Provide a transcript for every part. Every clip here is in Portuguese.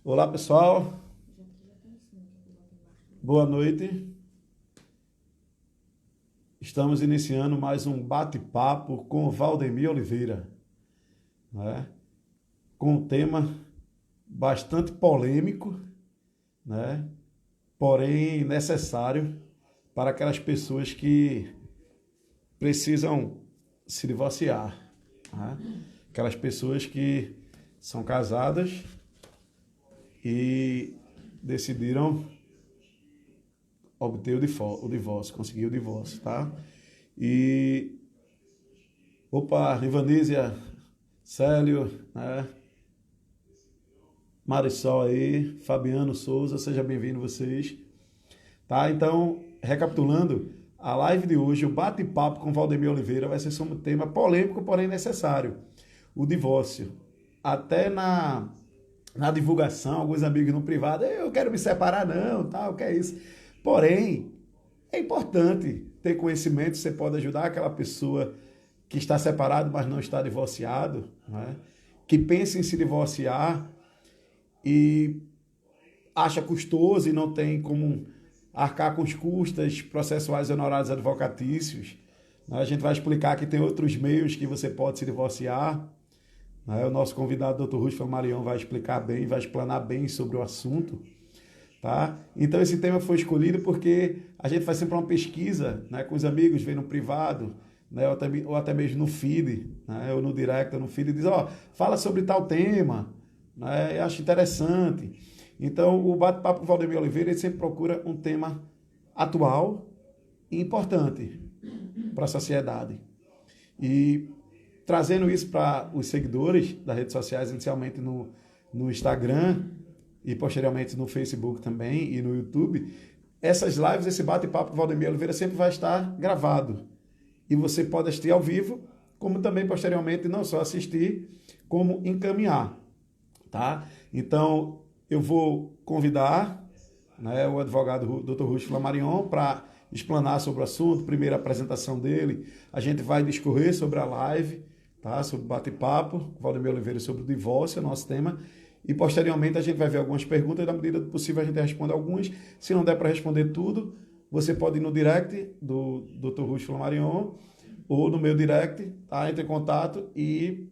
Olá, pessoal. Boa noite. Estamos iniciando mais um bate-papo com o Valdemir Oliveira, né? Com um tema bastante polêmico, né? Porém necessário para aquelas pessoas que precisam se divorciar, né? Aquelas pessoas que são casadas e decidiram obter o divórcio, conseguir o divórcio, tá? E, opa, Ivanísia, Célio, né? Marisol aí, Fabiano Souza, seja bem-vindo vocês, tá? Então, recapitulando, a live de hoje, o bate-papo com Valdemir Oliveira vai ser sobre um tema polêmico, porém necessário, o divórcio. Até na divulgação, alguns amigos no privado, eu quero me separar não, tal, que é isso. Porém, é importante ter conhecimento, você pode ajudar aquela pessoa que está separado, mas não está divorciado, né? Que pensa em se divorciar e acha custoso e não tem como arcar com os custos processuais e honorários advocatícios, né? A gente vai explicar que tem outros meios que você pode se divorciar, né? O nosso convidado, Dr. Rústico Flamarion, vai explicar bem, vai explanar bem sobre o assunto. Tá? Então esse tema foi escolhido porque a gente faz sempre uma pesquisa, né, com os amigos, vem no privado, né, ou até mesmo no feed, né, ou no direct, ou no feed, e diz, ó, fala sobre tal tema, né, eu acho interessante. Então o bate-papo com o Valdemir Oliveira, ele sempre procura um tema atual e importante para a sociedade. E trazendo isso para os seguidores das redes sociais, inicialmente no Instagram, e posteriormente no Facebook também e no YouTube, essas lives, esse bate-papo com o Valdemir Oliveira sempre vai estar gravado. E você pode assistir ao vivo, como também posteriormente não só assistir, como encaminhar, tá? Então, eu vou convidar, né, o advogado Dr. Rústico Flamarion para explanar sobre o assunto, primeira apresentação dele, a gente vai discorrer sobre a live, tá? Sobre o bate-papo com o Valdemir Oliveira sobre o divórcio, é o nosso tema. E posteriormente a gente vai ver algumas perguntas e na medida do possível a gente responde algumas. Se não der para responder tudo, você pode ir no direct do Dr. Rústico Flamarion ou no meu direct, tá? Entre em contato e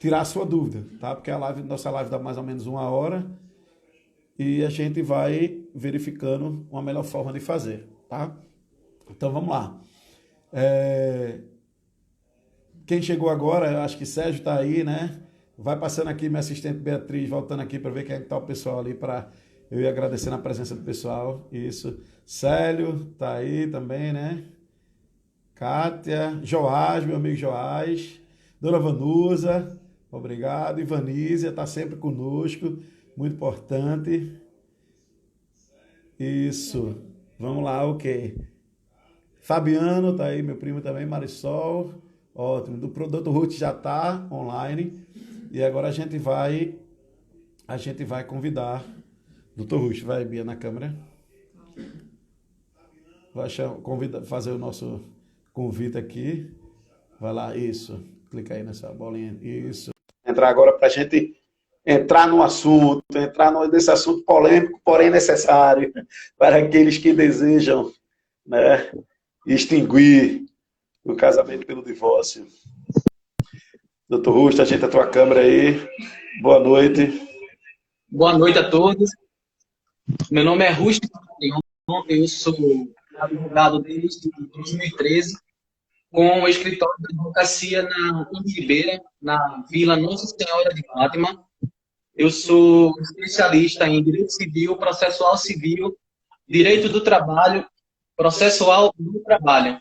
tirar a sua dúvida, tá? Porque nossa live dá mais ou menos 1 hora e a gente vai verificando uma melhor forma de fazer, tá? Então vamos lá. Quem chegou agora, eu acho que Sérgio está aí, né? Vai passando aqui, minha assistente Beatriz, voltando aqui para ver quem é que está o pessoal ali, para eu ir agradecendo a presença do pessoal. Isso. Célio está aí também, né? Kátia, Joás, meu amigo Joás. Dona Vanusa, obrigado. Ivanísia está sempre conosco, muito importante. Isso. Vamos lá, ok. Fabiano está aí, meu primo também, Marisol. Ótimo. Do Dr. Ruth já está online. E agora a gente vai convidar. Dr. Ruth, vai, Bia, na câmera. Vai fazer o nosso convite aqui. Vai lá, isso. Clica aí nessa bolinha. Isso. Entrar agora para a gente entrar no assunto, nesse assunto polêmico, porém necessário, para aqueles que desejam, né, extinguir o casamento pelo divórcio. Doutor Rusto, ajeita a tua câmera aí. Boa noite. Boa noite a todos. Meu nome é Rusto, eu sou advogado desde 2013, com o escritório de advocacia em Ribeira, na Vila Nossa Senhora de Fátima. Eu sou especialista em direito civil, processual civil, direito do trabalho, processual do trabalho.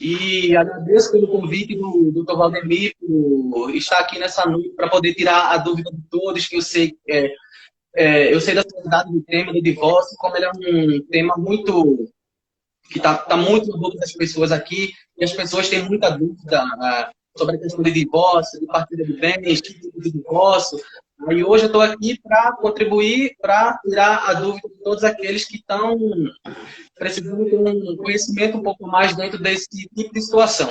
E agradeço pelo convite do Dr. Valdemir por estar aqui nessa noite para poder tirar a dúvida de todos, que eu sei da seriedade do tema do divórcio, como ele é um tema muito que está muito na boca das pessoas aqui, e as pessoas têm muita dúvida sobre a questão de divórcio, de partilha de bens, tipo de divórcio. E hoje eu estou aqui para contribuir, para tirar a dúvida de todos aqueles que estão precisando ter um conhecimento um pouco mais dentro desse tipo de situação.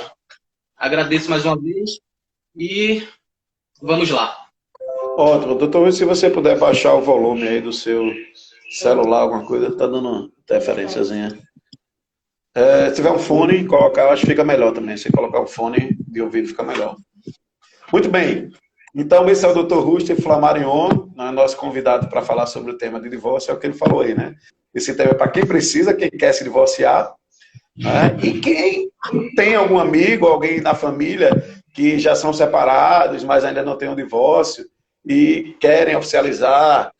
Agradeço mais uma vez e vamos lá. Ótimo. Doutor, se você puder baixar o volume aí do seu celular, alguma coisa, tá dando interferênciazinha. Se tiver um fone, colocar, acho que fica melhor também. Se colocar um fone de ouvido, fica melhor. Muito bem. Então, esse é o Dr. Ruster Flamarion, né, nosso convidado para falar sobre o tema de divórcio, é o que ele falou aí, né? Esse tema é para quem precisa, quem quer se divorciar, né? E quem tem algum amigo, alguém na família que já são separados, mas ainda não tem um divórcio e querem oficializar,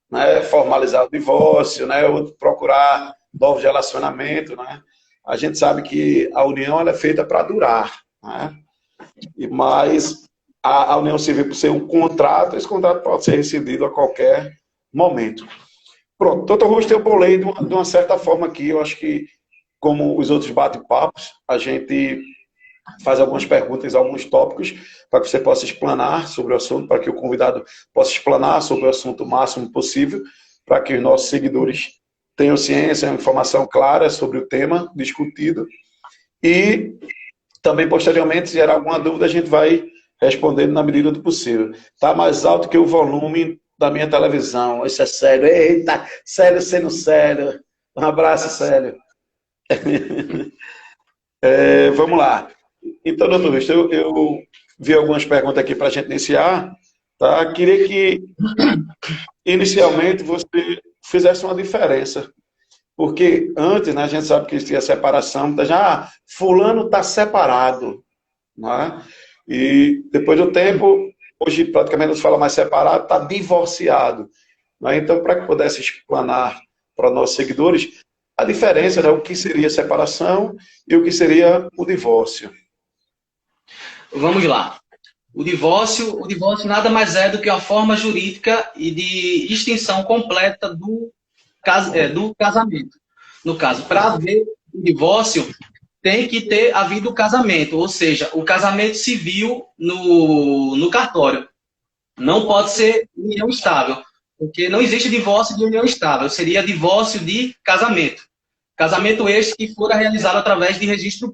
né, formalizar o divórcio, né, ou procurar novos relacionamentos, né? A gente sabe que a união ela é feita para durar, né? Mas a união civil, por ser um contrato, esse contrato pode ser rescindido a qualquer momento. Pronto, doutor Ruster, eu bolei de uma certa forma aqui, eu acho que, como os outros bate-papos, a gente faz algumas perguntas, alguns tópicos, para que você possa explanar sobre o assunto, para que o convidado possa explanar sobre o assunto o máximo possível, para que os nossos seguidores tenham ciência, informação clara sobre o tema discutido. E também, posteriormente, se gerar alguma dúvida, a gente vai respondendo na medida do possível. Está mais alto que o volume da minha televisão. Isso é sério. Eita, sério sendo sério. Um abraço, Célio. Vamos lá. Então, doutor Luiz, eu vi algumas perguntas aqui para a gente iniciar. Tá? Queria que, inicialmente, você fizesse uma diferença. Porque antes, né, a gente sabe que existia separação, já fulano está separado. Não é? E depois do tempo, hoje praticamente não se fala mais separado, está divorciado. Não é? Então, para que pudesse explanar para nossos seguidores a diferença, né, o que seria separação e o que seria o divórcio. Vamos lá. O divórcio nada mais é do que uma forma jurídica e de extinção completa do casamento. No caso, para haver o divórcio, tem que ter havido o casamento, ou seja, o casamento civil no cartório. Não pode ser união estável, porque não existe divórcio de união estável, seria divórcio de casamento. Casamento este que fora realizado através de registro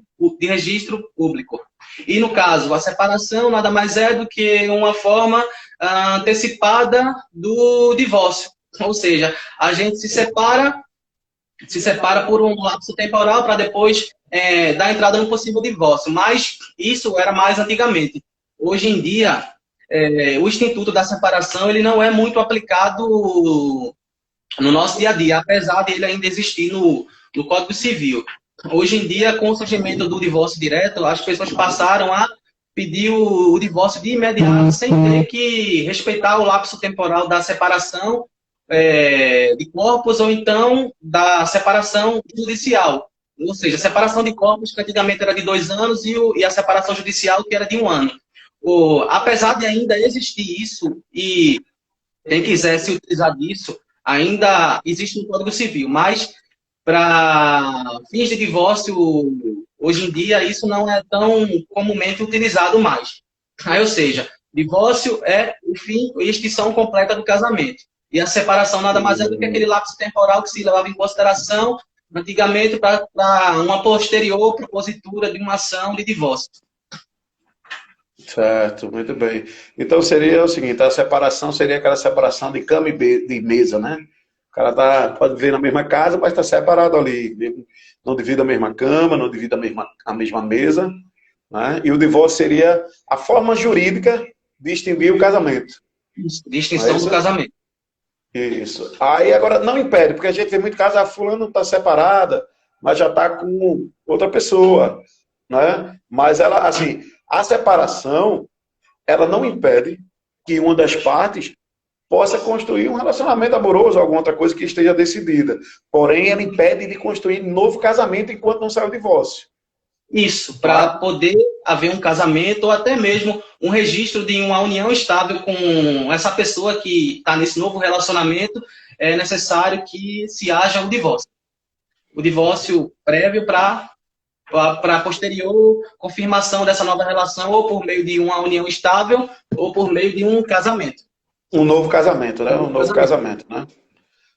público. E no caso, a separação nada mais é do que uma forma antecipada do divórcio. Ou seja, a gente se separa por um lapso temporal para depois dar entrada no possível divórcio. Mas isso era mais antigamente. Hoje em dia, o instituto da separação ele não é muito aplicado no nosso dia a dia, apesar de ele ainda existir no Código Civil. Hoje em dia, com o surgimento do divórcio direto, as pessoas passaram a pedir o divórcio de imediato, sem ter que respeitar o lapso temporal da separação de corpos ou então da separação judicial. Ou seja, a separação de corpos, que antigamente era de 2 anos, e a separação judicial, que era de 1 ano. Apesar de ainda existir isso, e quem quiser se utilizar disso, ainda existe no Código Civil, mas para fins de divórcio, hoje em dia, isso não é tão comumente utilizado mais. Ou seja, divórcio é o fim e extinção completa do casamento. E a separação nada mais é do que aquele lapso temporal que se levava em consideração antigamente para uma posterior propositura de uma ação de divórcio. Certo, muito bem. Então seria o seguinte, a separação seria aquela separação de cama e de mesa, né? O cara pode viver na mesma casa, mas está separado ali. Não divide a mesma cama, não divide a mesma mesa. Né? E o divórcio seria a forma jurídica de extinguir o casamento. De extinção do casamento. Isso. Aí agora não impede, porque a gente vê muito caso, a fulana está separada, mas já está com outra pessoa. Né? Mas ela, assim, a separação, ela não impede que uma das partes possa construir um relacionamento amoroso, alguma outra coisa que esteja decidida. Porém, ela impede de construir novo casamento enquanto não sai o divórcio. Isso, para poder haver um casamento ou até mesmo um registro de uma união estável com essa pessoa que está nesse novo relacionamento, é necessário que se haja o divórcio. O divórcio prévio para posterior confirmação dessa nova relação, ou por meio de uma união estável, ou por meio de um casamento. Um novo casamento, né? Um novo casamento, né?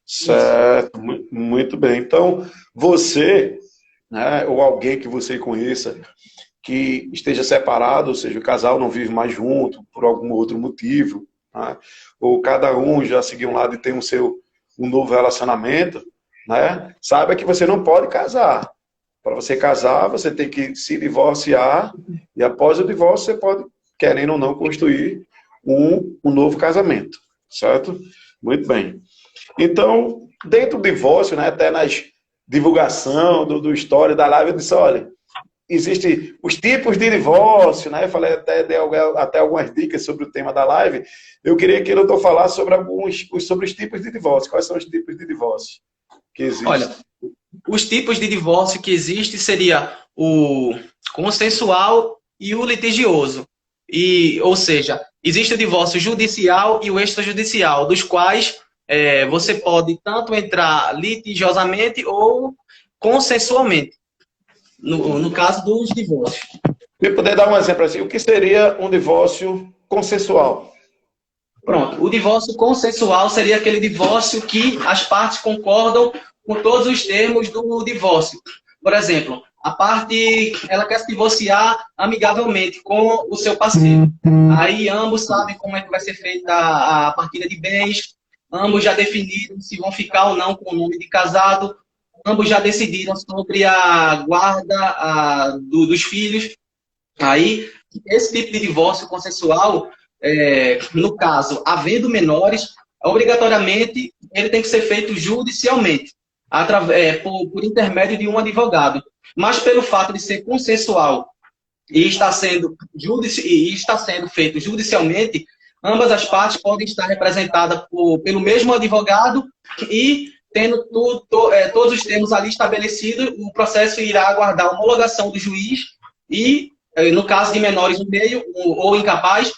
Certo, muito bem. Então, você, né, ou alguém que você conheça, que esteja separado, ou seja, o casal não vive mais junto, por algum outro motivo, né? Ou cada um já seguiu um lado e tem um novo relacionamento, né? Saiba que você não pode casar. Para você casar, você tem que se divorciar e após o divórcio você pode, querendo ou não, construir um novo casamento, certo? Muito bem. Então, dentro do divórcio, né, até nas divulgação do história da live, eu disse, olha, existem os tipos de divórcio, né? Eu falei até algumas dicas sobre o tema da live. Eu queria que o doutor falasse sobre os tipos de divórcio. Quais são os tipos de divórcio que existem? Olha, os tipos de divórcio que existem seria o consensual e o litigioso. Ou seja, existe o divórcio judicial e o extrajudicial, dos quais você pode tanto entrar litigiosamente ou consensualmente, no caso dos divórcios. Se puder dar um exemplo assim, o que seria um divórcio consensual? Pronto, o divórcio consensual seria aquele divórcio que as partes concordam com todos os termos do divórcio. Por exemplo, a parte, ela quer se divorciar amigavelmente com o seu parceiro. Aí ambos sabem como é que vai ser feita a partilha de bens, ambos já definiram se vão ficar ou não com o nome de casado, ambos já decidiram sobre a guarda dos filhos. Aí, esse tipo de divórcio consensual, no caso, havendo menores, obrigatoriamente ele tem que ser feito judicialmente, por intermédio de um advogado. Mas pelo fato de ser consensual e está sendo feito judicialmente, ambas as partes podem estar representadas pelo mesmo advogado e tendo todos os termos ali estabelecidos, o processo irá aguardar a homologação do juiz e, no caso de menores no meio ou incapaz,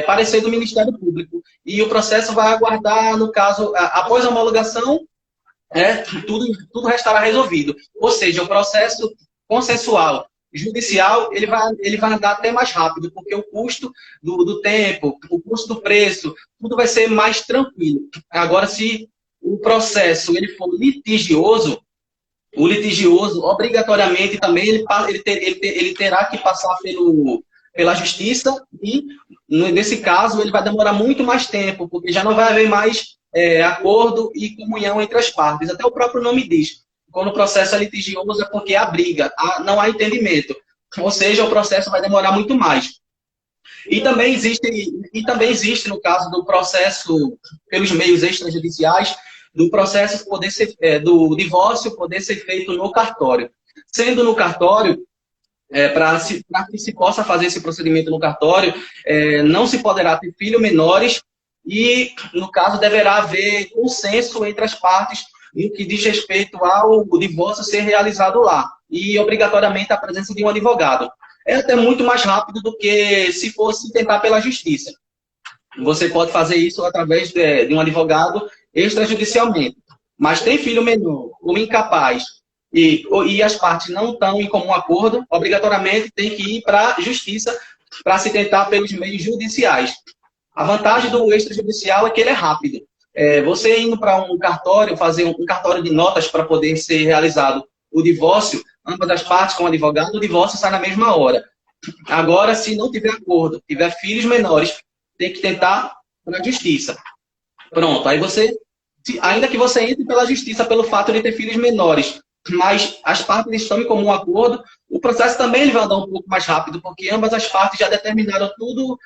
parecer do Ministério Público. E o processo vai aguardar, no caso, após a homologação, tudo restará resolvido. Ou seja, o processo consensual judicial, ele vai andar até mais rápido, porque o custo do tempo, o custo do preço, tudo vai ser mais tranquilo. Agora, se o processo ele for litigioso, o litigioso, obrigatoriamente, também ele terá que passar pela justiça e, nesse caso, ele vai demorar muito mais tempo, porque já não vai haver mais acordo e comunhão entre as partes. Até o próprio nome diz. Quando o processo é litigioso é porque há briga, não há entendimento. Ou seja, o processo vai demorar muito mais. E também existe, no caso do processo pelos meios extrajudiciais, do divórcio poder ser feito no cartório. Sendo no cartório, para que se possa fazer esse procedimento no cartório, não se poderá ter filhos menores e, no caso, deverá haver consenso entre as partes no que diz respeito ao divórcio ser realizado lá. E, obrigatoriamente, a presença de um advogado. É até muito mais rápido do que se fosse tentar pela justiça. Você pode fazer isso através de um advogado extrajudicialmente. Mas tem filho menor ou incapaz e as partes não estão em comum acordo, obrigatoriamente tem que ir para a justiça para se tentar pelos meios judiciais. A vantagem do extrajudicial é que ele é rápido. Você indo para um cartório, fazer um cartório de notas para poder ser realizado o divórcio, ambas as partes com o advogado, o divórcio sai na mesma hora. Agora, se não tiver acordo, tiver filhos menores, tem que tentar na justiça. Pronto, aí ainda que você entre pela justiça pelo fato de ter filhos menores, mas as partes estão em comum acordo, o processo também ele vai andar um pouco mais rápido, porque ambas as partes já determinaram tudo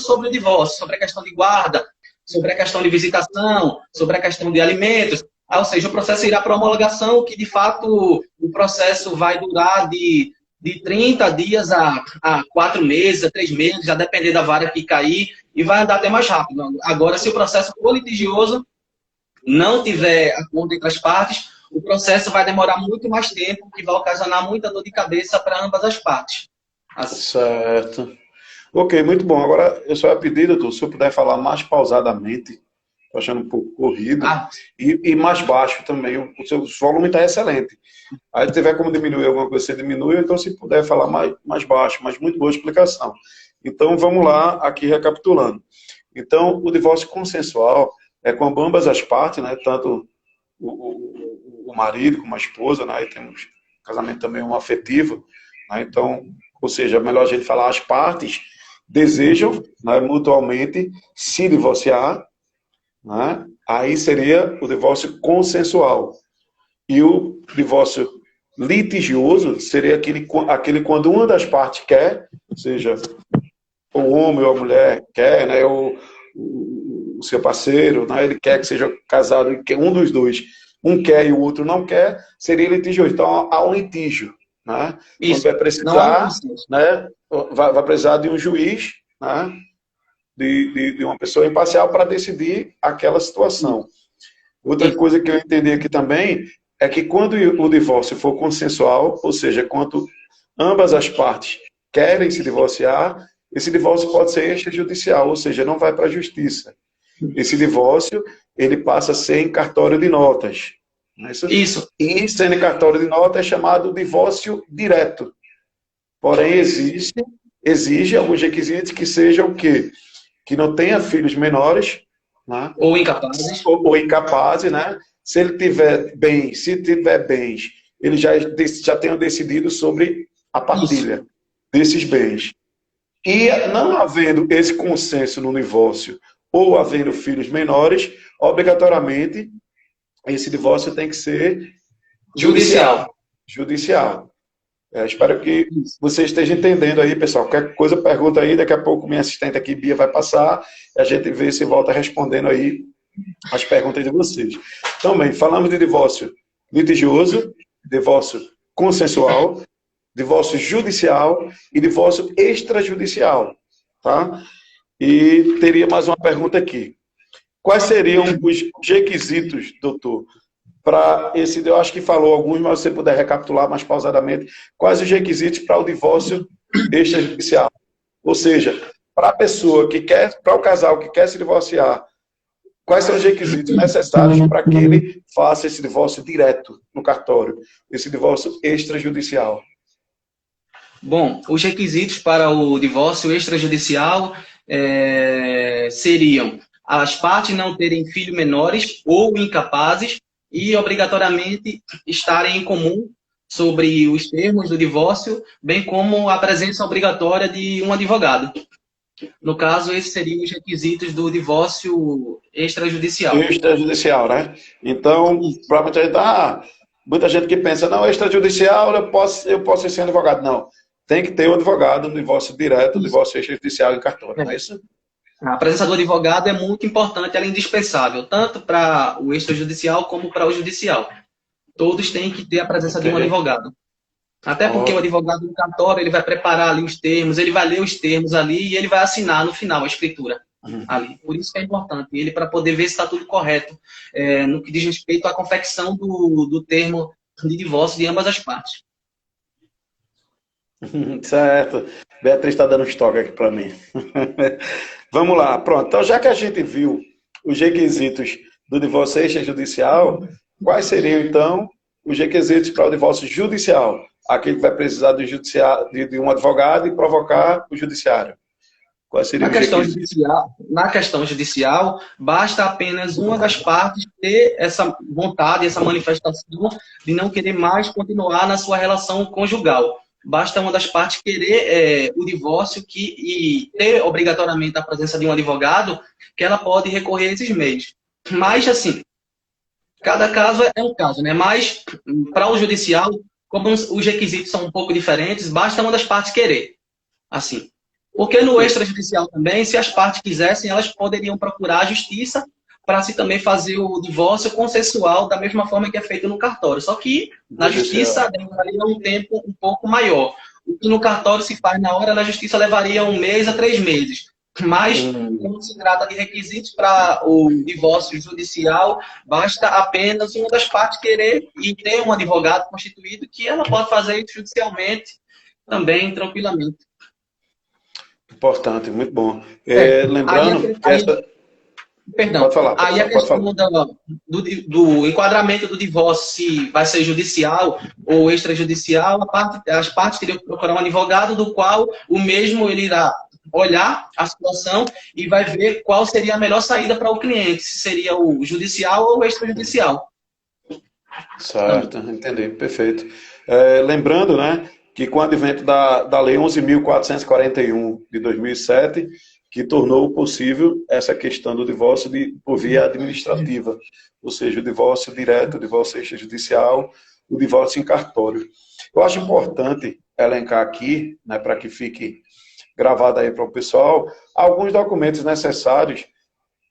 sobre o divórcio, sobre a questão de guarda, sobre a questão de visitação, sobre a questão de alimentos. Ou seja, o processo irá para homologação, que de fato o processo vai durar de 30 dias a 4 meses, a 3 meses, a depender da vara que cair, e vai andar até mais rápido. Agora, se o processo for litigioso, não tiver acordo entre as partes, o processo vai demorar muito mais tempo, que vai ocasionar muita dor de cabeça para ambas as partes. Assim. Certo. Ok, muito bom. Agora, eu só ia pedir, doutor, se eu puder falar mais pausadamente, estou achando um pouco corrido, e mais baixo também. O seu volume está excelente. Aí, se tiver como diminuir alguma coisa, você diminui, então se puder falar mais baixo, mas muito boa explicação. Então, vamos lá, aqui recapitulando. Então, o divórcio consensual é quando ambas as partes, né, tanto o marido como a esposa, né, e temos casamento também afetivo, né, então, ou seja, é melhor a gente falar as partes desejam, né, mutuamente se divorciar, né, aí seria o divórcio consensual. E o divórcio litigioso seria aquele quando uma das partes quer, ou seja, o homem ou a mulher quer, né, o seu parceiro, né, ele quer que seja casado, e que um dos dois, um quer e o outro não quer, seria litigioso. Então há um litígio, né? Quando Isso. vai Não há um precisar, consenso. né, vai precisar de um juiz, né, de uma pessoa imparcial para decidir aquela situação. Outra Isso. coisa que eu entendi aqui também é que quando o divórcio for consensual, ou seja, quando ambas as partes querem se divorciar, esse divórcio pode ser extrajudicial, ou seja, não vai para a justiça. Esse divórcio, ele passa a ser em cartório de notas. Não é isso? Isso. E sendo em cartório de notas é chamado divórcio direto. Porém, exige alguns requisitos que sejam o quê? Que não tenha filhos menores, né? Ou incapazes. Ou incapazes, né? Se ele tiver bens, ele já tenha decidido sobre a partilha Isso. desses bens. E não havendo esse consenso no divórcio ou havendo filhos menores, obrigatoriamente esse divórcio tem que ser Judicial. judicial. Espero que Isso. você esteja entendendo aí, pessoal. Qualquer coisa, pergunta aí. Daqui a pouco minha assistente aqui, Bia, vai passar e a gente vê se volta respondendo aí as perguntas de vocês. Então, bem, falamos de divórcio litigioso, divórcio consensual, divórcio judicial e divórcio extrajudicial, tá? E teria mais uma pergunta aqui. Quais seriam os requisitos, doutor, para esse, eu acho que falou alguns, mas se você puder recapitular mais pausadamente, quais os requisitos para o divórcio extrajudicial? Ou seja, para a pessoa que quer, para o casal que quer se divorciar, quais são os requisitos necessários para que ele faça esse divórcio direto no cartório, esse divórcio extrajudicial? Bom, os requisitos para o divórcio extrajudicial seriam as partes não terem filhos menores ou incapazes e, obrigatoriamente, estarem em comum sobre os termos do divórcio, bem como a presença obrigatória de um advogado. No caso, esses seriam os requisitos do divórcio extrajudicial. Extrajudicial, né? Então, para muita gente que pensa, não, extrajudicial, eu posso ser sem advogado. Não, tem que ter um advogado no divórcio direto, no divórcio extrajudicial em cartório, não é isso? A presença do advogado é muito importante, ela é indispensável, tanto para o extrajudicial como para o judicial. Todos têm que ter a presença de um advogado. Até porque o advogado do cartório, ele vai preparar ali os termos, ele vai ler os termos ali e ele vai assinar no final a escritura ali. Por isso que é importante ele, para poder ver se está tudo correto no que diz respeito à confecção do termo de divórcio de ambas as partes. Certo. Beatriz está dando um estoque aqui para mim. Vamos lá, pronto. Então, já que a gente viu os requisitos do divórcio extrajudicial, quais seriam, então, os requisitos para o divórcio judicial? Aquele que vai precisar de um advogado e provocar o judiciário. Quais seriam os requisitos? Na questão judicial, basta apenas uma das partes ter essa vontade, essa manifestação de não querer mais continuar na sua relação conjugal. Basta uma das partes querer o divórcio e ter obrigatoriamente a presença de um advogado, que ela pode recorrer a esses meios. Mas, assim, cada caso é um caso, né? Mas, para o judicial, como os requisitos são um pouco diferentes, basta uma das partes querer. Assim. Porque no extrajudicial também, se as partes quisessem, elas poderiam procurar a justiça para se também fazer o divórcio consensual da mesma forma que é feito no cartório. Só que na justiça levaria um tempo um pouco maior. O que no cartório se faz na hora, na justiça levaria 1 mês a 3 meses. Mas, como se trata de requisitos para o divórcio judicial, basta apenas uma das partes querer e ter um advogado constituído que ela pode fazer isso judicialmente também, tranquilamente. Importante, muito bom. Lembrando que essa... Perdão. Pode falar, Aí a questão do enquadramento do divórcio, se vai ser judicial ou extrajudicial, as partes teriam que procurar um advogado do qual o mesmo ele irá olhar a situação e vai ver qual seria a melhor saída para o cliente, se seria o judicial ou o extrajudicial. Certo, entendi, perfeito. Lembrando, né, que com o advento da Lei 11.441 de 2007, que tornou possível essa questão do divórcio por via administrativa, ou seja, o divórcio direto, o divórcio extrajudicial, o divórcio em cartório. Eu acho importante elencar aqui, né, para que fique gravado aí para o pessoal, alguns documentos necessários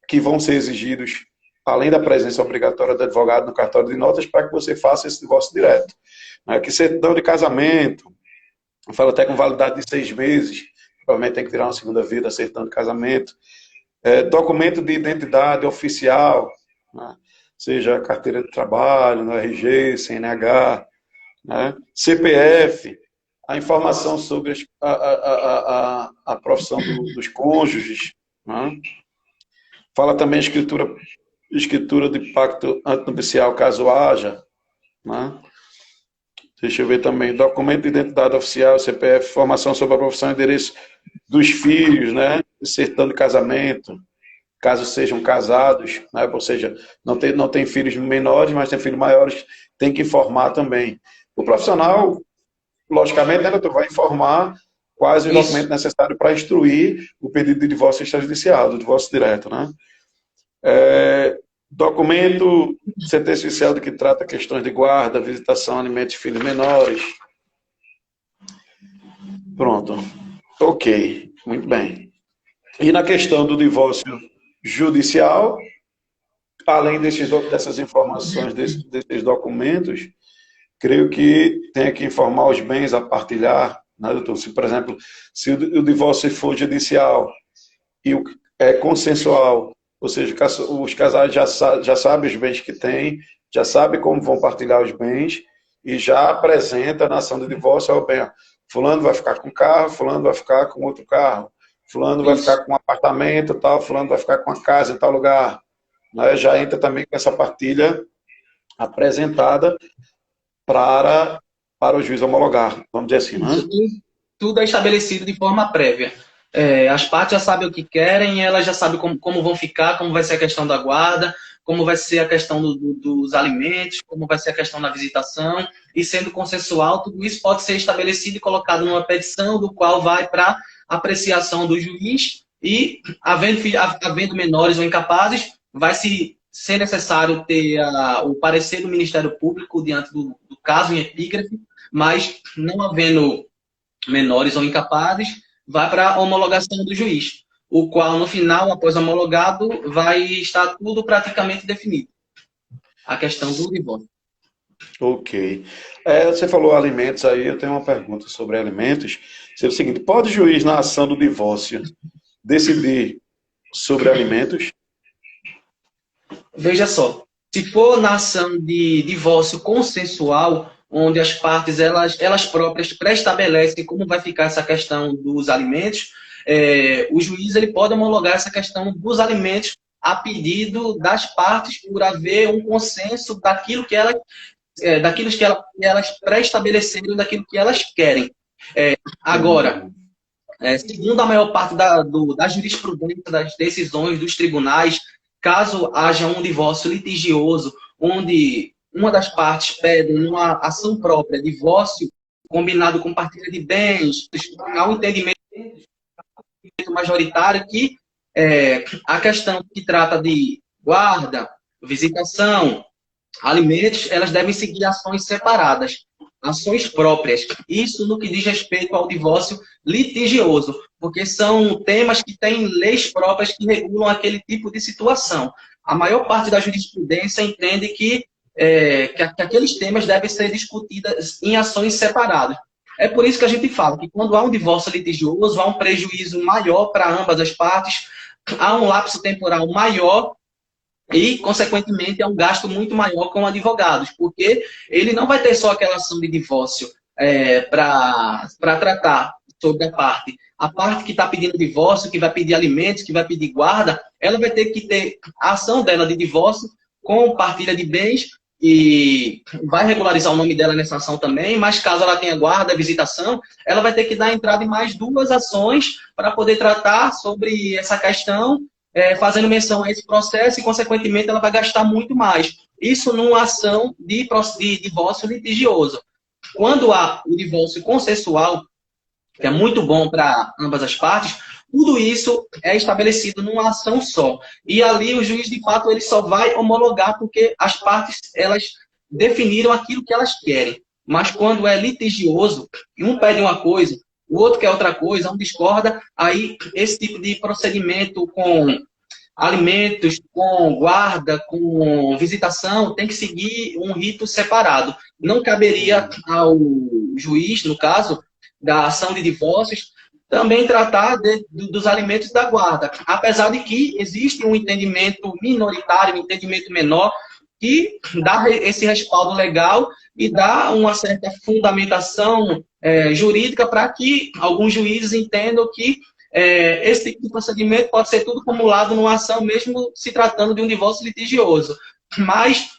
que vão ser exigidos, além da presença obrigatória do advogado no cartório de notas, para que você faça esse divórcio direto. Né, que certidão de casamento, eu falo até com validade de 6 meses, provavelmente tem que tirar uma segunda vida, certidão de casamento, documento de identidade oficial, né, seja carteira de trabalho, no RG, CNH, né, CPF, a informação sobre a profissão dos cônjuges, né, fala também escritura de pacto antinupcial, caso haja, né, deixa eu ver também, documento de identidade oficial, CPF, informação sobre a profissão e endereço dos filhos, né, certidão de casamento, caso sejam casados, né, ou seja, não tem filhos menores, mas tem filhos maiores, tem que informar também. O profissional, logicamente, né, doutor, vai informar quais os documentos necessários para instruir o pedido de divórcio extrajudicial, do divórcio direto, né? Documento sentença oficial de que trata questões de guarda, visitação, alimentos de filhos menores. Pronto. Ok, muito bem. E na questão do divórcio judicial, além dessas informações, desses documentos, creio que tem que informar os bens a partilhar, né, doutor? Se, por exemplo, se o divórcio for judicial e é consensual, ou seja, os casais já sabem os bens que têm, já sabem como vão partilhar os bens e já apresenta na ação de divórcio, ó, bem, fulano vai ficar com um carro, fulano vai ficar com outro carro, fulano vai ficar com um apartamento, tal, fulano vai ficar com uma casa em tal lugar. Né? Já entra também com essa partilha apresentada para o juiz homologar, vamos dizer assim, né? Tudo é estabelecido de forma prévia. As partes já sabem o que querem, elas já sabem como vão ficar, como vai ser a questão da guarda, como vai ser a questão dos alimentos, como vai ser a questão da visitação, e sendo consensual, tudo isso pode ser estabelecido e colocado numa petição, do qual vai para apreciação do juiz, e havendo menores ou incapazes, vai ser necessário ter o parecer do Ministério Público diante do caso em epígrafe, mas não havendo menores ou incapazes, vai para a homologação do juiz, o qual, no final, após homologado, vai estar tudo praticamente definido. A questão do divórcio. Ok. Você falou alimentos aí, eu tenho uma pergunta sobre alimentos. É o seguinte, pode o juiz, na ação do divórcio, decidir sobre alimentos? Veja só, se for na ação de divórcio consensual, onde as partes elas próprias pré-estabelecem como vai ficar essa questão dos alimentos, o juiz ele pode homologar essa questão dos alimentos a pedido das partes por haver um consenso daquilo que elas pré-estabeleceram, daquilo que elas querem. Agora, segundo a maior parte da jurisprudência, das decisões dos tribunais, caso haja um divórcio litigioso, onde uma das partes pede numa ação própria divórcio combinado com partilha de bens, há um entendimento majoritário que a questão que trata de guarda, visitação, alimentos, elas devem seguir ações separadas, ações próprias. Isso no que diz respeito ao divórcio litigioso, porque são temas que têm leis próprias que regulam aquele tipo de situação. A maior parte da jurisprudência entende que aqueles temas devem ser discutidos em ações separadas. É por isso que a gente fala que quando há um divórcio litigioso, há um prejuízo maior para ambas as partes, há um lapso temporal maior e, consequentemente, é um gasto muito maior com advogados, porque ele não vai ter só aquela ação de divórcio para tratar sobre a parte. A parte que está pedindo divórcio, que vai pedir alimentos, que vai pedir guarda, ela vai ter que ter a ação dela de divórcio com partilha de bens e vai regularizar o nome dela nessa ação também, mas caso ela tenha guarda, visitação, ela vai ter que dar entrada em mais 2 ações para poder tratar sobre essa questão, fazendo menção a esse processo e, consequentemente, ela vai gastar muito mais. Isso numa ação de divórcio litigioso. quando há o divórcio consensual, que é muito bom para ambas as partes, tudo isso é estabelecido numa ação só. E ali o juiz, de fato, ele só vai homologar porque as partes, elas definiram aquilo que elas querem. Mas quando é litigioso, um pede uma coisa, o outro quer outra coisa, um discorda, aí esse tipo de procedimento com alimentos, com guarda, com visitação, tem que seguir um rito separado. Não caberia ao juiz, no caso, da ação de divórcios, também tratar dos alimentos da guarda. Apesar de que existe um entendimento minoritário, um entendimento menor, que dá esse respaldo legal e dá uma certa fundamentação jurídica para que alguns juízes entendam que esse tipo de procedimento pode ser tudo acumulado numa ação, mesmo se tratando de um divórcio litigioso. Mas,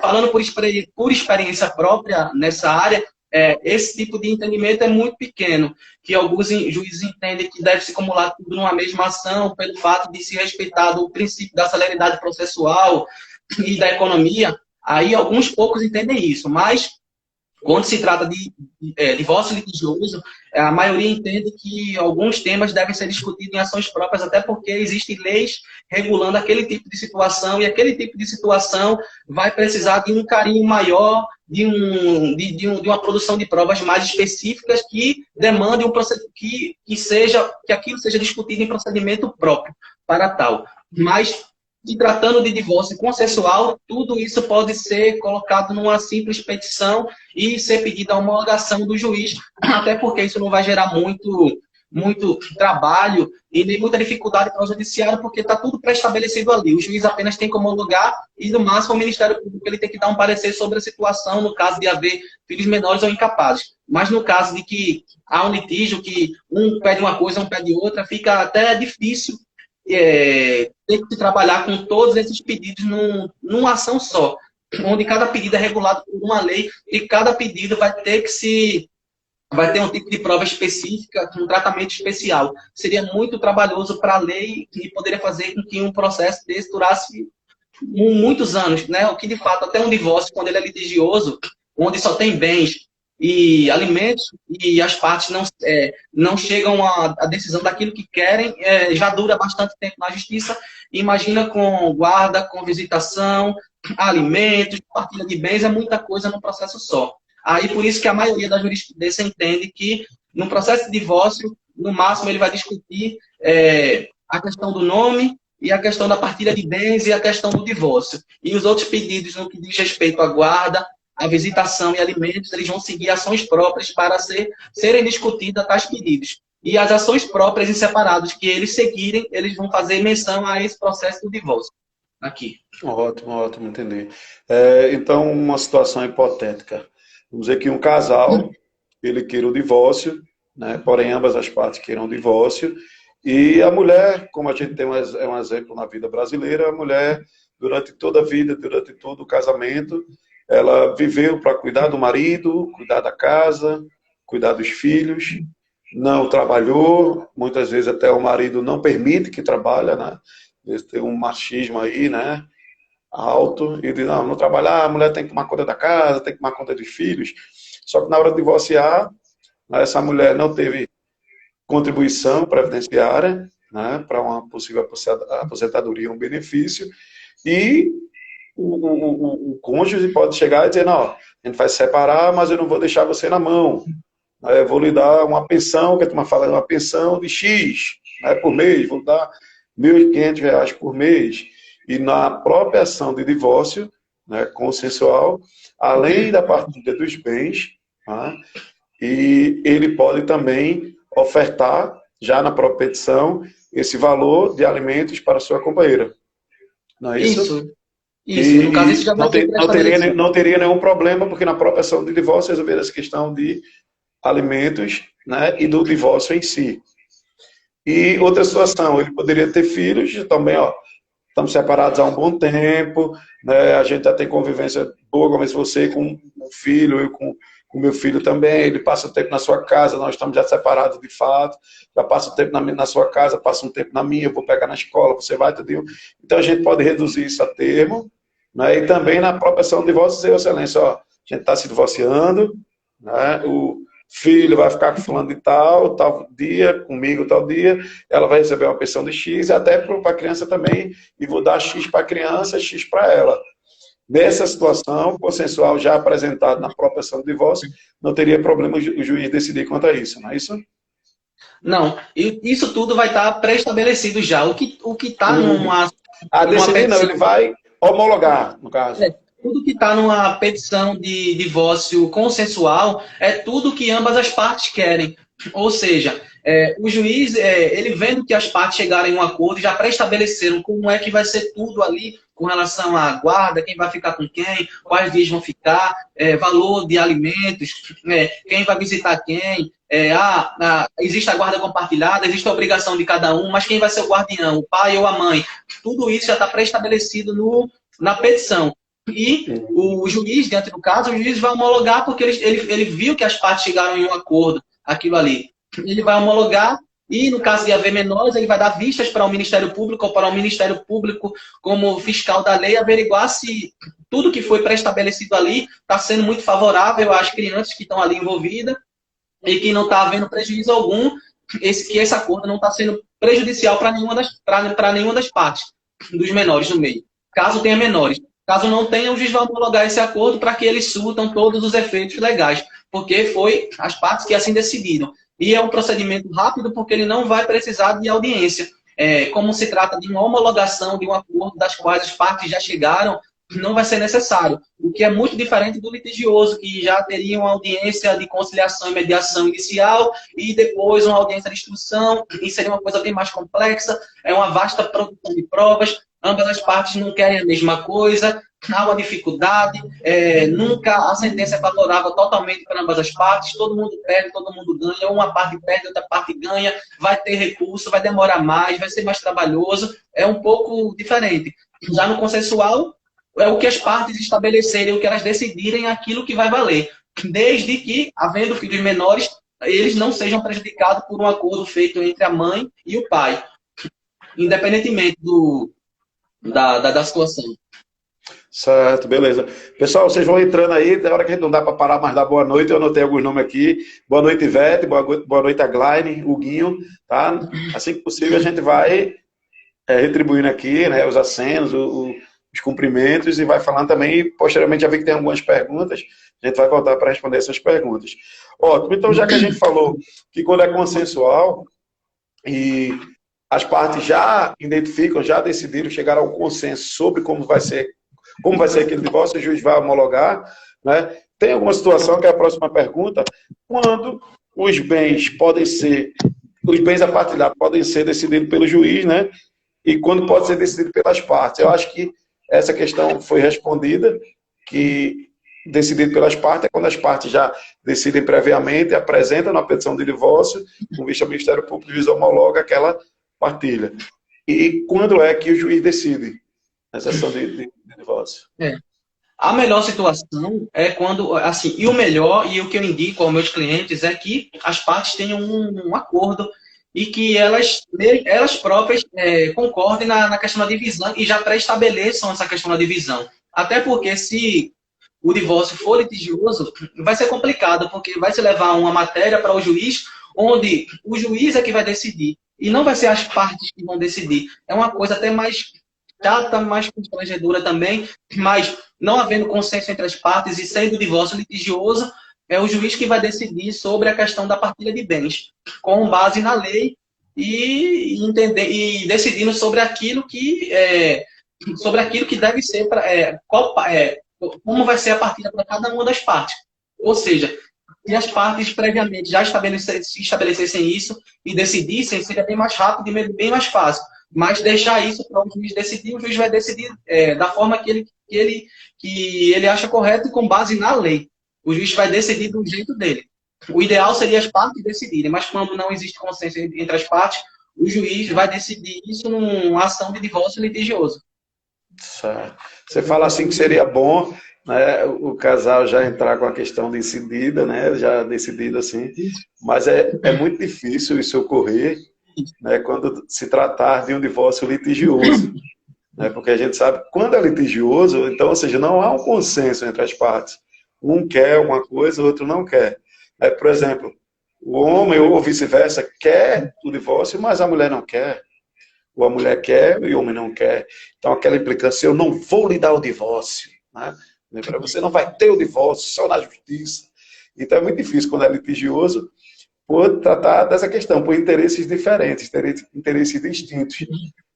falando por experiência própria nessa área, esse tipo de entendimento é muito pequeno, que alguns juízes entendem que deve se acumular tudo numa mesma ação, pelo fato de se respeitar o princípio da celeridade processual e da economia. Aí alguns poucos entendem isso, mas quando se trata de divórcio litigioso, a maioria entende que alguns temas devem ser discutidos em ações próprias, até porque existem leis regulando aquele tipo de situação, e aquele tipo de situação vai precisar de um carinho maior, de uma produção de provas mais específicas que demandem que aquilo seja discutido em procedimento próprio para tal. Mas, se tratando de divórcio consensual, tudo isso pode ser colocado numa simples petição e ser pedida a homologação do juiz, até porque isso não vai gerar muito trabalho e nem muita dificuldade para o judiciário, porque está tudo pré-estabelecido ali. O juiz apenas tem que homologar e, no máximo, o Ministério Público ele tem que dar um parecer sobre a situação, no caso de haver filhos menores ou incapazes. Mas no caso de que há um litígio, que um pede uma coisa, um pede outra, fica até difícil tem que trabalhar com todos esses pedidos numa ação só, onde cada pedido é regulado por uma lei e cada pedido vai ter um tipo de prova específica, um tratamento especial. Seria muito trabalhoso para a lei e poderia fazer com que um processo desse durasse muitos anos, né? O que, de fato, até um divórcio, quando ele é litigioso, onde só tem bens e alimentos e as partes não chegam à decisão daquilo que querem, já dura bastante tempo na justiça. Imagina com guarda, com visitação, alimentos, partilha de bens, é muita coisa num processo só. Aí por isso que a maioria da jurisprudência entende que no processo de divórcio, no máximo ele vai discutir a questão do nome e a questão da partilha de bens e a questão do divórcio. E os outros pedidos no que diz respeito à guarda, a visitação e alimentos, eles vão seguir ações próprias para serem discutidas tais pedidos. E as ações próprias em separados que eles seguirem, eles vão fazer menção a esse processo do divórcio. Aqui. Ótimo, entendi. Então, uma situação hipotética. Vamos dizer que um casal, ele queira o divórcio, né? Porém, ambas as partes queiram o divórcio. E a mulher, como a gente tem um exemplo na vida brasileira, a mulher, durante toda a vida, durante todo o casamento, ela viveu para cuidar do marido, cuidar da casa, cuidar dos filhos, não trabalhou, muitas vezes até o marido não permite que trabalhe, né? Tem um machismo aí, né? Alto, e diz, não trabalhar, a mulher tem que tomar conta da casa, tem que tomar conta dos filhos. Só que na hora de divorciar, essa mulher não teve contribuição previdenciária, né, para uma possível aposentadoria, um benefício, e o cônjuge pode chegar e dizer, não, a gente vai se separar, mas eu não vou deixar você na mão. Eu vou lhe dar uma pensão, que a turma fala, uma pensão de X, né, por mês, vou dar R$ 1.500 por mês. E na própria ação de divórcio, né, consensual, além da partilha dos bens, né, e ele pode também ofertar, já na própria petição, esse valor de alimentos para a sua companheira. Não é isso? Isso. No caso, isso já não teria nenhum problema, porque na própria ação de divórcio resolver essa questão de alimentos, né, e do divórcio em si. E outra situação, ele poderia ter filhos, também, estamos separados há um bom tempo, né, a gente já tem convivência boa, como se você com o filho, eu com o meu filho também, ele passa o tempo na sua casa, nós estamos já separados de fato, já passa o tempo na sua casa, passa um tempo na minha, eu vou pegar na escola, você vai, entendeu? Então a gente pode reduzir isso a termo, né, e também na própria ação de divórcio, dizer, excelência, a gente está se divorciando, né? O filho vai ficar com fulano de tal dia, comigo tal dia, ela vai receber uma pensão de X, e até para a criança também, e vou dar X para a criança, X para ela. Nessa situação, consensual já apresentado na própria ação de divórcio, não teria problema o juiz decidir quanto a isso, não é isso? Não, isso tudo vai estar pré-estabelecido já. O que está numa decidir petição, não, ele vai homologar, no caso. tudo que está numa petição de divórcio consensual é tudo que ambas as partes querem. Ou seja, o juiz, ele vendo que as partes chegaram em um acordo, já pré-estabeleceram como é que vai ser tudo ali com relação à guarda, quem vai ficar com quem, quais dias vão ficar, valor de alimentos, quem vai visitar quem, existe a guarda compartilhada, existe a obrigação de cada um, mas quem vai ser o guardião, o pai ou a mãe? Tudo isso já está pré-estabelecido na petição. E o juiz, dentro do caso, o juiz vai homologar porque ele viu que as partes chegaram em um acordo, aquilo ali. Ele vai homologar e, no caso de haver menores, ele vai dar vistas para o Ministério Público ou para o Ministério Público, como fiscal da lei, averiguar se tudo que foi pré-estabelecido ali está sendo muito favorável às crianças que estão ali envolvidas e que não está havendo prejuízo algum, que esse acordo não está sendo prejudicial para nenhuma das partes, dos menores no meio. Caso tenha menores. Caso não tenha, o juiz vai homologar esse acordo para que eles surtam todos os efeitos legais, porque foi as partes que assim decidiram. E é um procedimento rápido, porque ele não vai precisar de audiência. Como se trata de uma homologação de um acordo das quais as partes já chegaram, não vai ser necessário. O que é muito diferente do litigioso, que já teria uma audiência de conciliação e mediação inicial e depois uma audiência de instrução, e seria uma coisa bem mais complexa, é uma vasta produção de provas, ambas as partes não querem a mesma coisa, há uma dificuldade, nunca a sentença é favorável totalmente para ambas as partes, todo mundo perde, todo mundo ganha, uma parte perde, outra parte ganha, vai ter recurso, vai demorar mais, vai ser mais trabalhoso, é um pouco diferente. Já no consensual, é o que as partes estabelecerem, o que elas decidirem, aquilo que vai valer. Desde que, havendo filhos menores, eles não sejam prejudicados por um acordo feito entre a mãe e o pai, independentemente da situação. Certo, beleza. Pessoal, vocês vão entrando aí, tem hora que a gente não dá para parar, mas dar boa noite, eu anotei alguns nomes aqui. Boa noite, Ivete, boa noite, Aglaine, Huguinho, tá? Assim que possível a gente vai retribuindo aqui, né, os acenos, os cumprimentos, e vai falando também, posteriormente já vi que tem algumas perguntas, a gente vai voltar para responder essas perguntas. Ótimo, então já que a gente falou que quando é consensual e as partes já identificam, já decidiram, chegaram ao consenso sobre como vai ser aquele divórcio, o juiz vai homologar, né? Tem alguma situação, que é a próxima pergunta, quando os bens a partilhar podem ser decididos pelo juiz, né? E quando pode ser decidido pelas partes. Eu acho que essa questão foi respondida, que decidido pelas partes é quando as partes já decidem previamente, apresentam na petição de divórcio, com vista ao Ministério Público, o juiz homologa aquela partilha. E quando é que o juiz decide essa ação de divórcio? A melhor situação é quando, assim, e o melhor, e o que eu indico aos meus clientes é que as partes tenham um acordo e que elas próprias concordem na questão da divisão e já pré-estabeleçam essa questão da divisão. Até porque se o divórcio for litigioso, vai ser complicado, porque vai se levar uma matéria para o juiz, onde o juiz é que vai decidir. E não vai ser as partes que vão decidir. É uma coisa até mais chata, mais constrangedora também, mas não havendo consenso entre as partes e sendo o divórcio litigioso, é o juiz que vai decidir sobre a questão da partilha de bens, com base na lei e decidindo sobre aquilo que deve ser, como vai ser a partilha para cada uma das partes. Ou seja, se as partes previamente já estabelecessem isso e decidissem, seria bem mais rápido e bem mais fácil. Mas deixar isso para o juiz decidir, o juiz vai decidir da forma que ele acha correto e com base na lei. O juiz vai decidir do jeito dele. O ideal seria as partes decidirem, mas quando não existe consenso entre as partes, o juiz vai decidir isso numa ação de divórcio litigioso. Certo. Você fala assim que seria bom, né, o casal já entrar com a questão decidida, né, já decidido assim, mas é muito difícil isso ocorrer, né, quando se tratar de um divórcio litigioso, né, porque a gente sabe que quando é litigioso, então, ou seja, não há um consenso entre as partes. Um quer uma coisa, o outro não quer. Por exemplo, o homem ou vice-versa quer o divórcio, mas a mulher não quer. Ou a mulher quer e o homem não quer. Então, aquela implicância, eu não vou lhe dar o divórcio. Né? Você não vai ter o divórcio, só na justiça. Então, é muito difícil, quando é litigioso, por tratar dessa questão, por interesses diferentes, interesses distintos.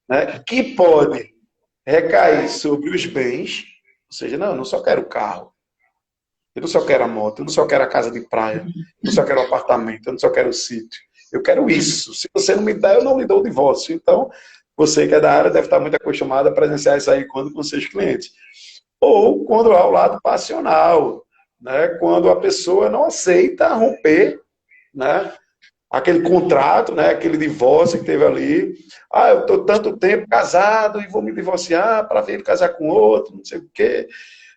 Né? Que pode recair sobre os bens, ou seja, não, eu não só quero o carro, eu não só quero a moto, eu não só quero a casa de praia, eu não só quero o apartamento, eu não só quero o sítio. Eu quero isso. Se você não me der, eu não lhe dou o divórcio. Então, você que é da área deve estar muito acostumado a presenciar isso aí quando com seus clientes. Ou quando há o lado passional, né? Quando a pessoa não aceita romper, né? Aquele contrato, né? Aquele divórcio que teve ali. Ah, eu estou tanto tempo casado e vou me divorciar para vir casar com outro, não sei o quê.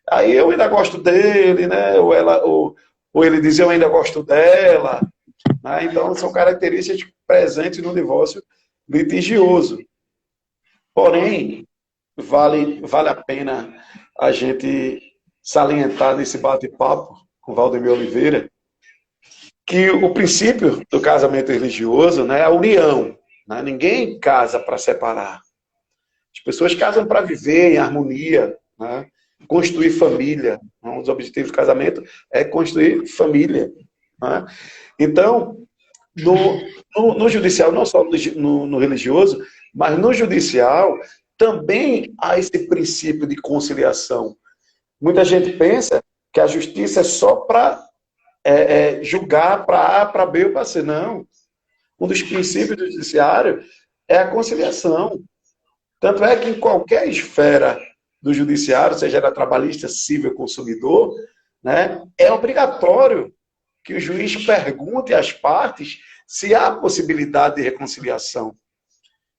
Aí eu ainda gosto dele, né? Ou ele diz eu ainda gosto dela. Né? Então, são características presentes no divórcio litigioso. Porém, vale a pena a gente salientar nesse bate-papo com Valdemir Oliveira que o princípio do casamento religioso, né, é a união. Né? Ninguém casa para separar. As pessoas casam para viver em harmonia, né? Construir família. Um dos objetivos do casamento é construir família. Né? Então, no judicial, não só no religioso, mas no judicial também há esse princípio de conciliação. Muita gente pensa que a justiça é só para julgar para A, para B ou para C. Não. Um dos princípios do judiciário é a conciliação. Tanto é que em qualquer esfera do judiciário, seja ela trabalhista, civil, consumidor, né, é obrigatório que o juiz pergunte às partes se há possibilidade de reconciliação.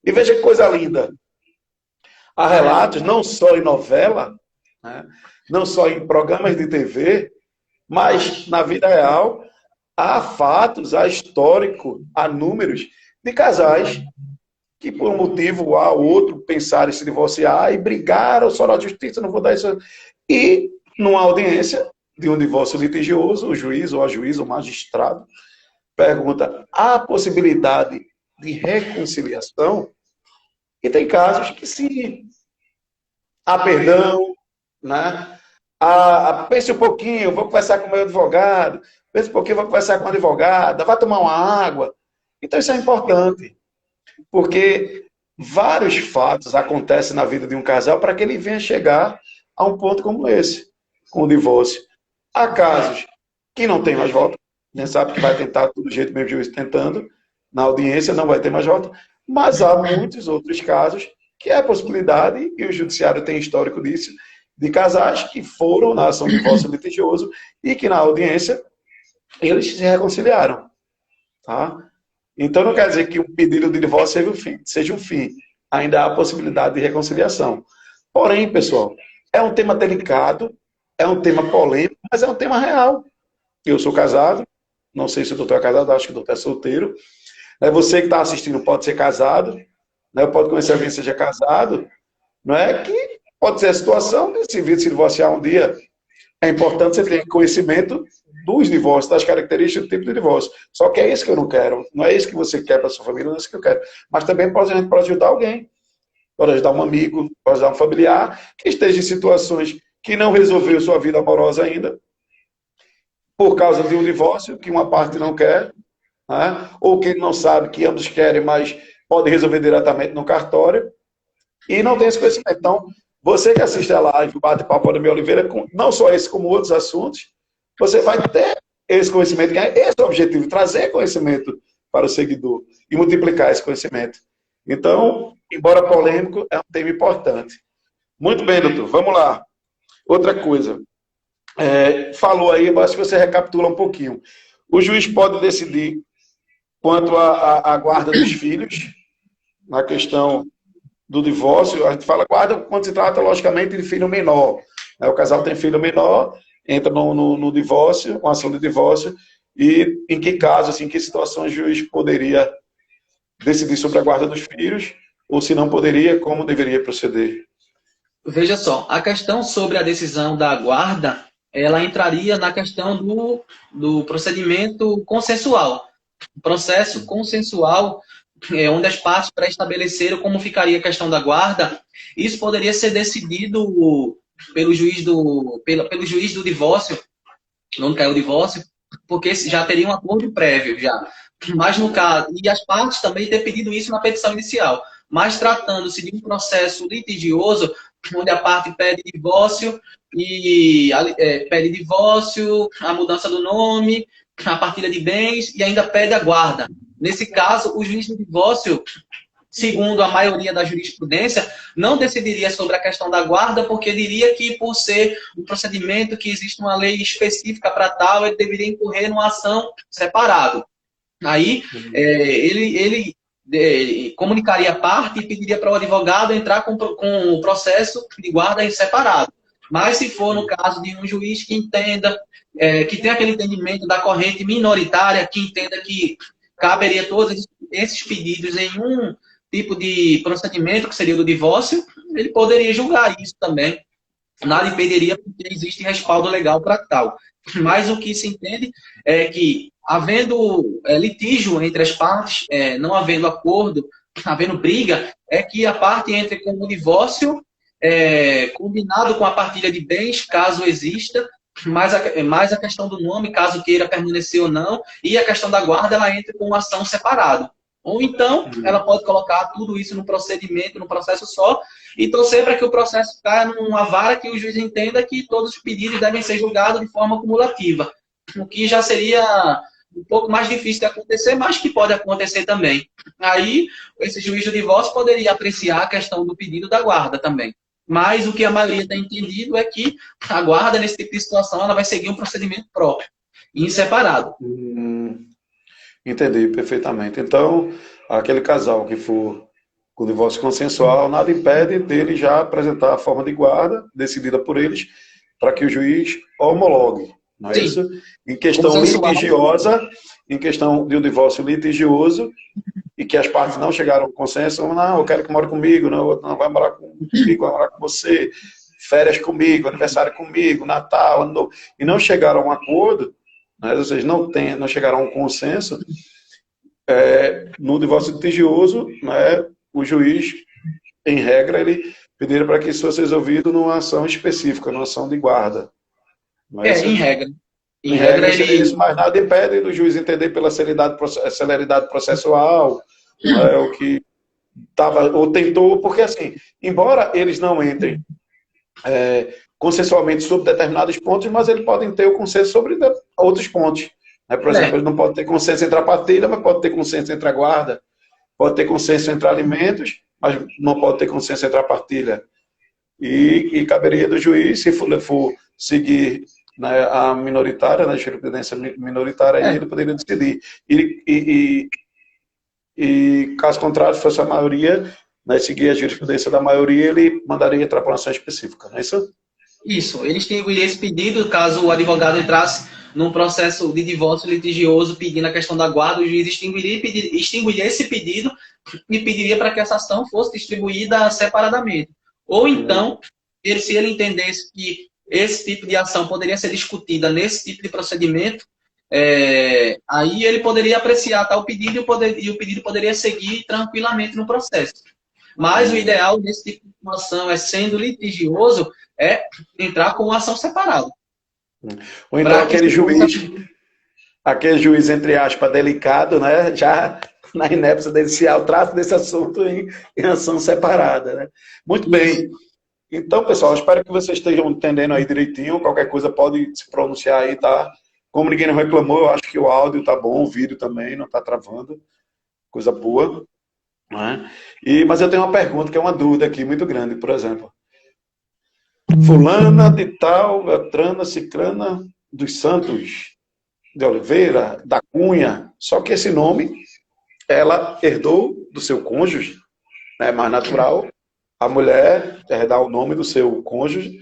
E veja que coisa linda. Há relatos, não só em novela, né, não só em programas de TV, mas na vida real, há fatos, há histórico, há números de casais que por um motivo A ou outro pensaram em se divorciar e brigaram só na justiça, não vou dar isso. E numa audiência de um divórcio litigioso, o juiz ou a juíza, o magistrado, pergunta: há possibilidade de reconciliação? E tem casos que sim. Há perdão, né? Pense um pouquinho, vou conversar com o meu advogado, pense um pouquinho, vou conversar com a advogada, vai tomar uma água. Então isso é importante, porque vários fatos acontecem na vida de um casal para que ele venha chegar a um ponto como esse, com o divórcio. Há casos que não tem mais volta, nem sabe que vai tentar do jeito mesmo juiz tentando, na audiência não vai ter mais volta, mas há muitos outros casos que é a possibilidade, e o judiciário tem histórico disso, de casais que foram na ação de divórcio litigioso e que na audiência eles se reconciliaram. Tá? Então não quer dizer que o pedido de divórcio seja um fim. Ainda há a possibilidade de reconciliação. Porém, pessoal, é um tema delicado, é um tema polêmico, mas é um tema real. Eu sou casado, não sei se o doutor é casado, acho que o doutor é solteiro. Você que está assistindo pode ser casado, pode conhecer alguém que seja casado, não é? Que pode ser a situação de se vir se divorciar um dia. É importante você ter conhecimento dos divórcios, das características do tipo de divórcio. Só que é isso que eu não quero. Não é isso que você quer para sua família, não é isso que eu quero. Mas também a gente pode ajudar alguém. Pode ajudar um amigo, pode ajudar um familiar que esteja em situações que não resolveu sua vida amorosa ainda, por causa de um divórcio que uma parte não quer, né? Ou que não sabe que ambos querem, mas pode resolver diretamente no cartório, e não tem esse conhecimento. Então, você que assiste a live, o Bate-Papo Valdemir Oliveira, não só esse, como outros assuntos, você vai ter esse conhecimento, que é esse o objetivo, trazer conhecimento para o seguidor e multiplicar esse conhecimento. Então, embora polêmico, é um tema importante. Muito bem, doutor, vamos lá. Outra coisa, falou aí, eu acho que você recapitula um pouquinho. O juiz pode decidir quanto à guarda dos filhos, na questão do divórcio. A gente fala guarda quando se trata, logicamente, de filho menor. O casal tem filho menor, entra no divórcio, com ação de divórcio, e em que caso, assim, em que situações o juiz poderia decidir sobre a guarda dos filhos, ou se não poderia, como deveria proceder? Veja só, a questão sobre a decisão da guarda ela entraria na questão do procedimento consensual. O processo consensual é onde as partes pré-estabeleceram como ficaria a questão da guarda. Isso poderia ser decidido pelo juiz do divórcio, onde caiu o divórcio, porque já teria um acordo prévio já. Mas no caso, e as partes também ter pedido isso na petição inicial. Mas tratando-se de um processo litigioso, onde a parte pede divórcio pede divórcio, a mudança do nome, a partilha de bens e ainda pede a guarda. Nesse caso, o juiz do divórcio, segundo a maioria da jurisprudência, não decidiria sobre a questão da guarda, porque diria que, por ser um procedimento que existe uma lei específica para tal, ele deveria incorrer numa ação separada. Aí, ele comunicaria a parte e pediria para o advogado entrar com o processo de guarda em separado. Mas se for no caso de um juiz que entenda, que tem aquele entendimento da corrente minoritária, que entenda que caberia todos esses pedidos em um tipo de procedimento, que seria o do divórcio, ele poderia julgar isso também. Nada impediria, porque existe respaldo legal para tal. Mas o que se entende é que, havendo litígio entre as partes, não havendo acordo, havendo briga, é que a parte entre com o divórcio, combinado com a partilha de bens, caso exista, mais a questão do nome, caso queira permanecer ou não, e a questão da guarda, ela entra com uma ação separada. Ou então, ela pode colocar tudo isso no procedimento, no processo só, e torcer para que o processo caia numa vara que o juiz entenda que todos os pedidos devem ser julgados de forma acumulativa. O que já seria um pouco mais difícil de acontecer, mas que pode acontecer também. Aí, esse juiz do divórcio poderia apreciar a questão do pedido da guarda também. Mas o que a maioria tem entendido é que a guarda, nesse tipo de situação, ela vai seguir um procedimento próprio e separado. Entendi perfeitamente. Então, aquele casal que for com divórcio consensual, nada impede dele já apresentar a forma de guarda, decidida por eles, para que o juiz homologue. Não é isso? Em questão litigiosa, em questão de um divórcio litigioso, e que as partes não chegaram ao consenso, não, eu quero que more comigo, não vai morar comigo, vai morar com você, férias comigo, aniversário comigo, Natal, Ano Novo, e não chegaram a um acordo, né, ou seja, não chegaram a um consenso, no divórcio litigioso, né, o juiz, em regra, ele pediria para que isso fosse resolvido numa ação específica, numa ação de guarda. Mas, em regra. Em regra, isso, mas nada impede do juiz entender pela celeridade processual, o que estava, ou tentou, porque assim, embora eles não entrem consensualmente sobre determinados pontos, mas eles podem ter o consenso sobre outros pontos. Né? Por exemplo, ele não pode ter consenso entre a partilha, mas pode ter consenso entre a guarda, pode ter consenso entre alimentos, mas não pode ter consenso entre a partilha. E caberia do juiz, se for seguir, né, a minoritária, né, a jurisprudência minoritária, ele poderia decidir. E caso contrário, se fosse a maioria, né, seguir a jurisprudência da maioria, ele mandaria entrar para uma ação específica, não é isso? Isso, ele extinguiria esse pedido, caso o advogado entrasse num processo de divórcio litigioso pedindo a questão da guarda, o juiz extinguiria esse pedido e pediria para que essa ação fosse distribuída separadamente. Ou então, se ele entendesse que esse tipo de ação poderia ser discutida nesse tipo de procedimento, aí ele poderia apreciar tal pedido e o pedido poderia seguir tranquilamente no processo. Mas o ideal nesse tipo de situação sendo litigioso, entrar com uma ação separada. Ou então aquele juiz, entre aspas, delicado, né, já na inépcia judicial, trata desse assunto em ação separada. Né? Muito bem. Então, pessoal, espero que vocês estejam entendendo aí direitinho. Qualquer coisa pode se pronunciar aí, tá? Como ninguém não reclamou, eu acho que o áudio tá bom, o vídeo também não tá travando. Coisa boa. Né? Mas eu tenho uma pergunta, que é uma dúvida aqui, muito grande, por exemplo. Fulana de tal, Beltrana, Cicrana dos Santos, de Oliveira, da Cunha. Só que esse nome, ela herdou do seu cônjuge, né? É mais natural a mulher herdar o nome do seu cônjuge,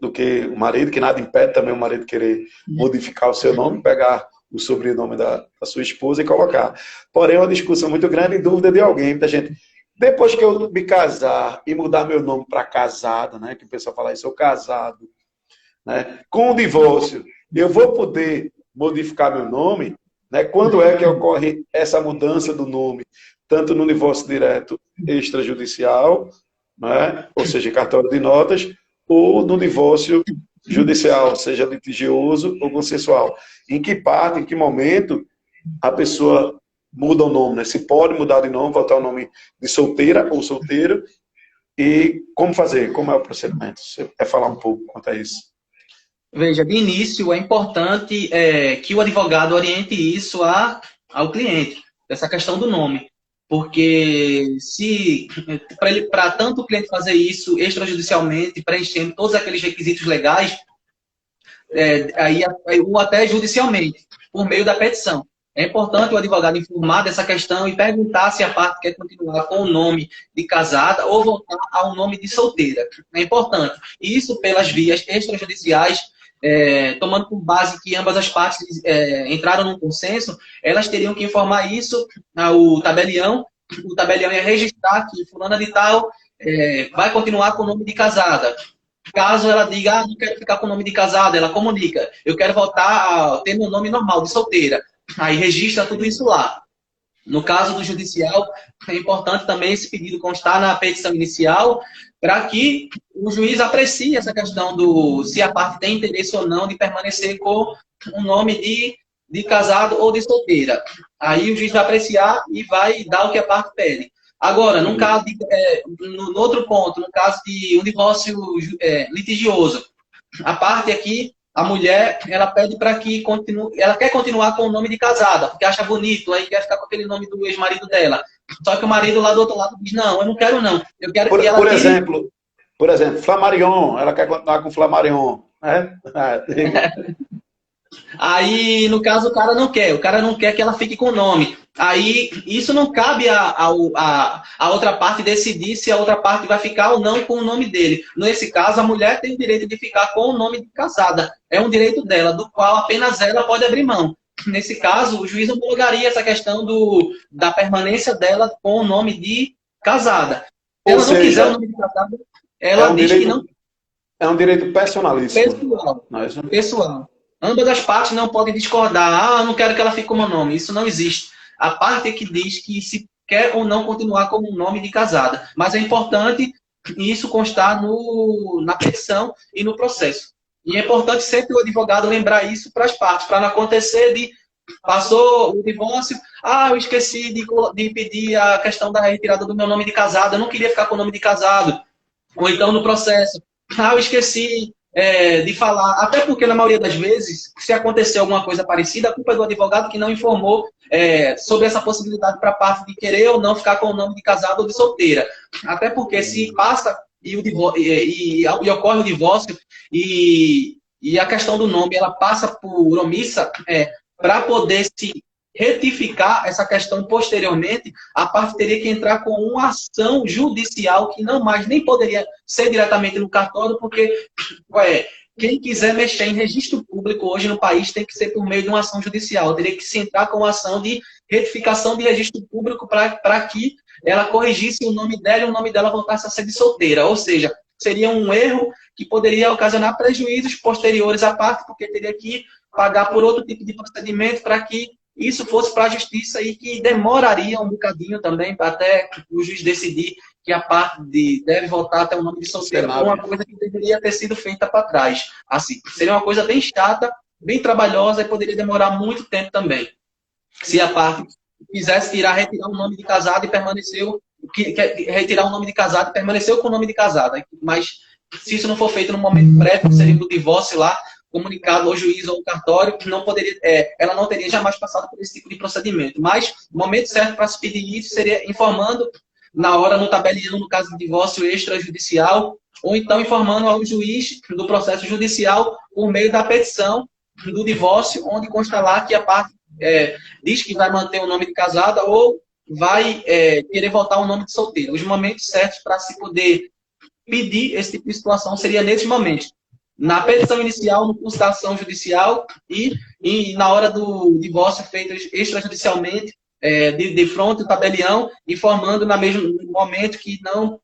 do que o marido, que nada impede também o marido querer modificar o seu nome, pegar o sobrenome da sua esposa e colocar. Porém, é uma discussão muito grande e dúvida de alguém, muita gente. Depois que eu me casar e mudar meu nome para casado, né? Que o pessoal fala isso, sou casado. né? Com o divórcio, eu vou poder modificar meu nome, né? Quando é que ocorre essa mudança do nome? Tanto no divórcio direto extrajudicial, né? Ou seja, cartório de notas, ou no divórcio judicial, seja litigioso ou consensual. Em que parte, em que momento a pessoa muda o nome, né? Se pode mudar de nome, botar o nome de solteira ou solteiro, e como fazer, como é o procedimento? Você quer falar um pouco quanto a isso? Veja, de início é importante que o advogado oriente isso ao cliente, essa questão do nome. Porque se para tanto o cliente fazer isso extrajudicialmente, preenchendo todos aqueles requisitos legais, ou até judicialmente, por meio da petição. É importante o advogado informar dessa questão e perguntar se a parte quer continuar com o nome de casada ou voltar ao nome de solteira. É importante. Isso pelas vias extrajudiciais, tomando por base que ambas as partes entraram num consenso, elas teriam que informar isso ao tabelião. O tabelião ia registrar que fulana de tal vai continuar com o nome de casada. Caso ela diga, não quero ficar com o nome de casada, ela comunica, eu quero voltar a ter meu nome normal, de solteira. Aí registra tudo isso lá. No caso do judicial, é importante também esse pedido constar na petição inicial, para que o juiz aprecie essa questão se a parte tem interesse ou não de permanecer com o nome de casado ou de solteira. Aí o juiz vai apreciar e vai dar o que a parte pede. Agora, no caso no outro ponto, no caso de um divórcio litigioso, a parte aqui, a mulher, ela pede para que continue, ela quer continuar com o nome de casada, porque acha bonito, aí quer ficar com aquele nome do ex-marido dela. Só que o marido lá do outro lado diz, não, eu não quero não. Eu quero que ela por exemplo, Flammarion, ela quer continuar com Flammarion, né? Aí, no caso, o cara não quer que ela fique com o nome. Aí, isso não cabe a outra parte decidir se a outra parte vai ficar ou não com o nome dele. Nesse caso, a mulher tem o direito de ficar com o nome de casada. É um direito dela, do qual apenas ela pode abrir mão. Nesse caso, o juiz homologaria essa questão da permanência dela com o nome de casada. Se ela não quiser o nome de casada, ela diz que não. É um direito personalíssimo. Pessoal. Ambas as partes não podem discordar. Eu não quero que ela fique com o meu nome. Isso não existe. A parte é que diz que se quer ou não continuar como um nome de casada. Mas é importante isso constar na petição e no processo. E é importante sempre o advogado lembrar isso para as partes, para não acontecer passou o divórcio, eu esqueci de pedir a questão da retirada do meu nome de casado, eu não queria ficar com o nome de casado. Ou então no processo, eu esqueci de falar, até porque na maioria das vezes, se acontecer alguma coisa parecida, a culpa é do advogado que não informou sobre essa possibilidade para a parte de querer ou não ficar com o nome de casado ou de solteira. Até porque se passa e ocorre o divórcio e a questão do nome ela passa por omissa, para poder se retificar essa questão posteriormente, a parte teria que entrar com uma ação judicial que não mais nem poderia ser diretamente no cartório, porque quem quiser mexer em registro público hoje no país tem que ser por meio de uma ação judicial. Teria que se entrar com uma ação de retificação de registro público para que ela corrigisse o nome dela e o nome dela voltasse a ser de solteira. Ou seja, seria um erro que poderia ocasionar prejuízos posteriores à parte, porque teria que pagar por outro tipo de procedimento para que isso fosse para a justiça e que demoraria um bocadinho também para até o juiz decidir que a parte deve voltar até o nome de solteiro, uma coisa que deveria ter sido feita para trás. Assim, seria uma coisa bem chata, bem trabalhosa e poderia demorar muito tempo também. Se a parte quisesse retirar o nome de casado e permaneceu, retirar o nome de casado e permaneceu com o nome de casada. Mas se isso não for feito no momento prévio, seria do divórcio lá, comunicado ao juiz ou ao cartório, que não poderia, ela não teria jamais passado por esse tipo de procedimento. Mas o momento certo para se pedir isso seria informando na hora no tabelião, no caso de divórcio extrajudicial, ou então informando ao juiz do processo judicial por meio da petição do divórcio, onde consta lá que a parte diz que vai manter o nome de casada ou vai querer voltar ao nome de solteira. Os momentos certos para se poder pedir esse tipo de situação seria nesses momentos. Na petição inicial, no curso da ação judicial e na hora do divórcio feito extrajudicialmente, de frente ao tabelião, informando no mesmo momento que não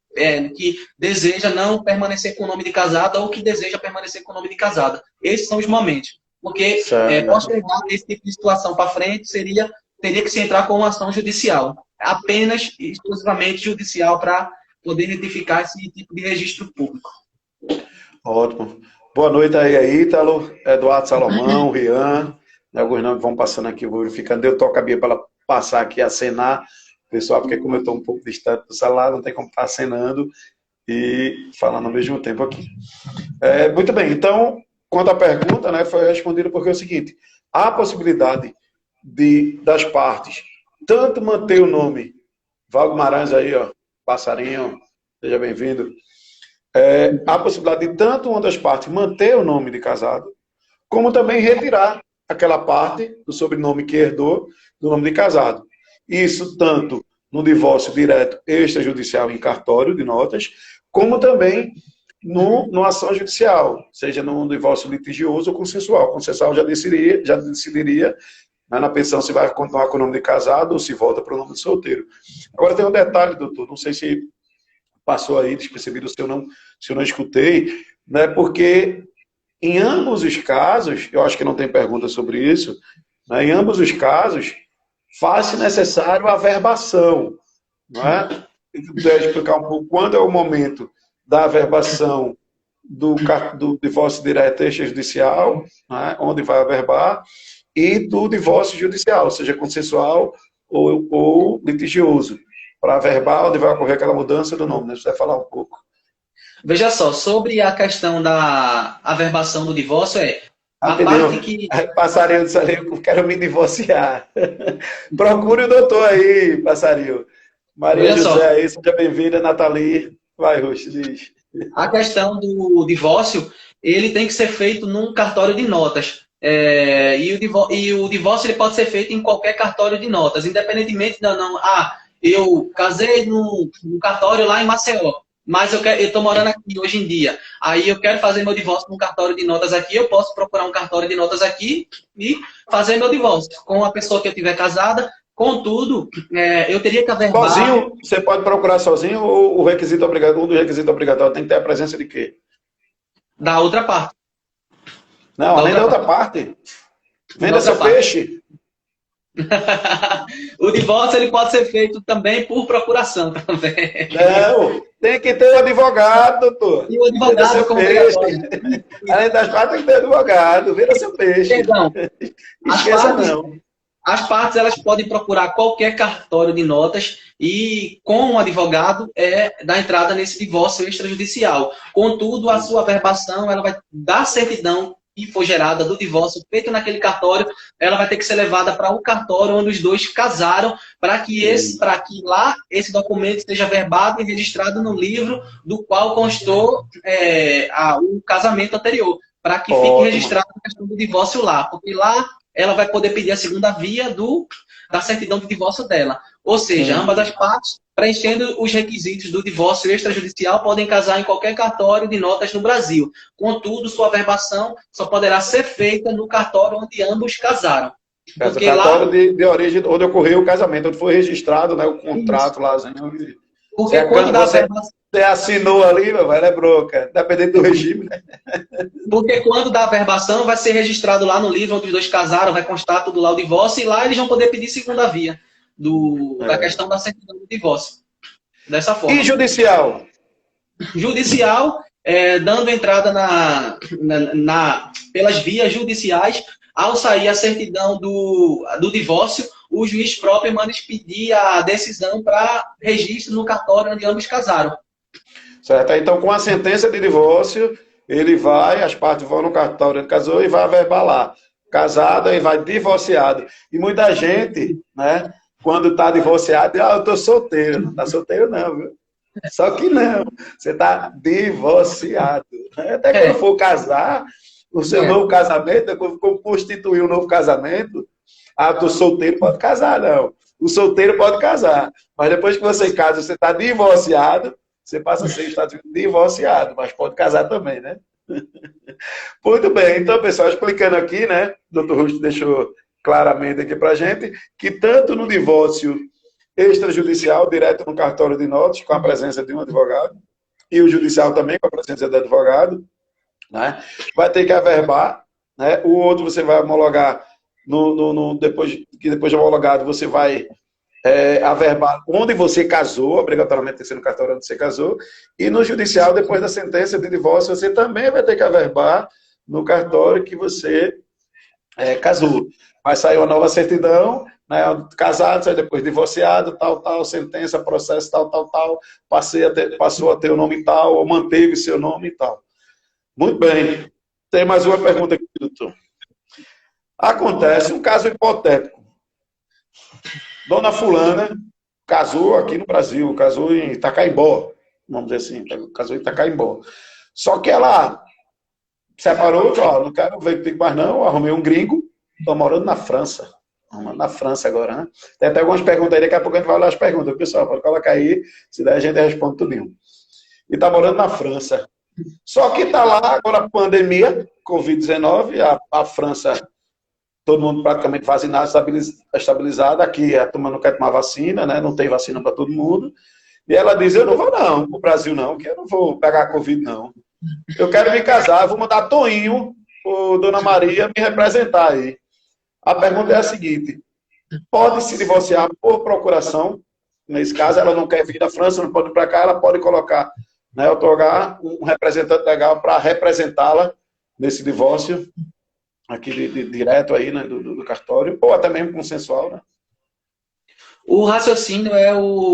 que deseja não permanecer com o nome de casada ou que deseja permanecer com o nome de casada. Esses são os momentos. Porque postergar esse tipo de situação para frente teria que se entrar com uma ação judicial. Apenas, exclusivamente judicial, para poder retificar esse tipo de registro público. Ótimo. Boa noite aí, Ítalo, Eduardo Salomão, Rian, alguns nomes vão passando aqui, vou verificando. Eu toco a Bia para ela passar aqui a acenar, pessoal, porque como eu estou um pouco distante do celular, não tem como estar acenando e falando ao mesmo tempo aqui. Muito bem, então, quanto à pergunta, né, foi respondida porque é o seguinte, há a possibilidade das partes tanto manter o nome, Val Guimarães aí, ó, passarinho, seja bem-vindo, há a possibilidade de tanto uma das partes manter o nome de casado, como também retirar aquela parte do sobrenome que herdou do nome de casado. Isso tanto no divórcio direto extrajudicial em cartório de notas, como também numa ação judicial, seja num divórcio litigioso ou consensual. Consensual já decidiria na pensão se vai continuar com o nome de casado ou se volta para o nome de solteiro. Agora tem um detalhe, doutor, não sei se passou aí despercebido se eu não escutei, né, porque em ambos os casos, eu acho que não tem pergunta sobre isso, né, em ambos os casos, faz-se necessário a averbação. Não é? Puder explicar um pouco quando é o momento da averbação do divórcio direto extrajudicial, né, onde vai averbar, e do divórcio judicial, seja consensual ou litigioso, para averbar onde vai ocorrer aquela mudança do nome. Né? Você vai falar um pouco. Veja só, sobre a questão da averbação do divórcio, a Rapidinho, parte que... Passarinho disse ali, eu quero me divorciar. Procure o doutor aí, Passarinho. Maria Veja José só, aí, seja bem-vinda, Nathalie. Vai, Ruth, diz. a questão do divórcio, ele tem que ser feito num cartório de notas. E o divórcio ele pode ser feito em qualquer cartório de notas, independentemente eu casei no cartório lá em Maceió, mas eu estou morando aqui hoje em dia. Aí eu quero fazer meu divórcio num cartório de notas aqui, eu posso procurar um cartório de notas aqui e fazer meu divórcio com a pessoa que eu tiver casada. Contudo, eu teria que averbar... Sozinho, você pode procurar sozinho ou um dos requisitos obrigatórios tem que ter a presença de quê? Da outra parte. Não, além da outra parte. Venda seu peixe. O divórcio ele pode ser feito também por procuração também. Não, tem que ter um advogado, doutor. E o advogado como peixe. Além das partes, tem que ter advogado. Venda seu peixe. Perdão. Esqueça não. As partes elas podem procurar qualquer cartório de notas e com um advogado dar entrada nesse divórcio extrajudicial. Contudo, a sua averbação ela vai dar certidão que for gerada do divórcio feito naquele cartório, ela vai ter que ser levada para um cartório onde os dois casaram, para que lá esse documento esteja averbado e registrado no livro do qual constou o casamento anterior, para que fique registrado a questão do divórcio lá, porque lá ela vai poder pedir a segunda via da certidão de divórcio dela. Ou seja, ambas as partes, preenchendo os requisitos do divórcio extrajudicial, podem casar em qualquer cartório de notas no Brasil. Contudo, sua averbação só poderá ser feita no cartório onde ambos casaram. Porque cartório de origem, onde ocorreu o casamento, onde foi registrado, né, o contrato lá. Porque quando da averbação... Você assinou ali, meu velho, é bronca, dependendo do regime, né? Porque quando dá averbação, vai ser registrado lá no livro onde os dois casaram, vai constar tudo lá o divórcio, e lá eles vão poder pedir segunda via da questão da certidão do divórcio. Dessa forma. E judicial? Judicial, dando entrada pelas vias judiciais, ao sair a certidão do divórcio, o juiz próprio manda expedir a decisão para registro no cartório onde ambos casaram. Certo? Então, com a sentença de divórcio, as partes vão no cartório onde casou e vai averbar lá. Casado e vai divorciado. E muita gente, né, quando está divorciado, diz, eu estou solteiro. Não está solteiro não, viu? Só que não. Você está divorciado. Até quando for casar, o seu novo casamento, quando constituir um novo casamento, do solteiro pode casar, não. O solteiro pode casar. Mas depois que você casa, você está divorciado, você passa a ser divorciado, mas pode casar também, né? Muito bem. Então, pessoal, explicando aqui, né? O Dr. Rusto deixou claramente aqui pra gente que tanto no divórcio extrajudicial, direto no cartório de notas, com a presença de um advogado, e o judicial também, com a presença do advogado, né? Vai ter que averbar, né? O outro você vai homologar, depois de homologado, você vai averbar onde você casou, obrigatoriamente tem que ser no cartório onde você casou, e no judicial, depois da sentença de divórcio, você também vai ter que averbar no cartório que você casou. Vai sair uma nova certidão, né, casado, sai depois divorciado, tal, sentença, processo, tal, passou a ter o nome tal, ou manteve seu nome e tal. Muito bem. Tem mais uma pergunta aqui, doutor. Acontece um caso hipotético. Dona Fulana casou aqui no Brasil, casou em Itacaimbó, vamos dizer assim, casou em Itacaimbó. Só que ela separou, falou, não quero ver comigo mais não, arrumei um gringo, estou morando na França. Na França agora, né? Tem até algumas perguntas aí, daqui a pouco a gente vai olhar as perguntas. Pessoal, pode colocar aí, se der a gente responde tudinho. E está morando na França. Só que está lá agora a pandemia, Covid-19, a França, todo mundo praticamente vacinado, estabilizado. Aqui a turma não quer tomar vacina, né? Não tem vacina para todo mundo. E ela diz, eu não vou não, para o Brasil não, que eu não vou pegar a Covid não. Eu quero me casar, vou mandar Toinho, ou Dona Maria, me representar aí. A pergunta é a seguinte, pode se divorciar por procuração? Nesse caso, ela não quer vir da França, não pode ir para cá, ela pode colocar, né, otorgar um representante legal para representá-la nesse divórcio, aqui direto aí, né, do cartório, ou até mesmo consensual, né? O raciocínio é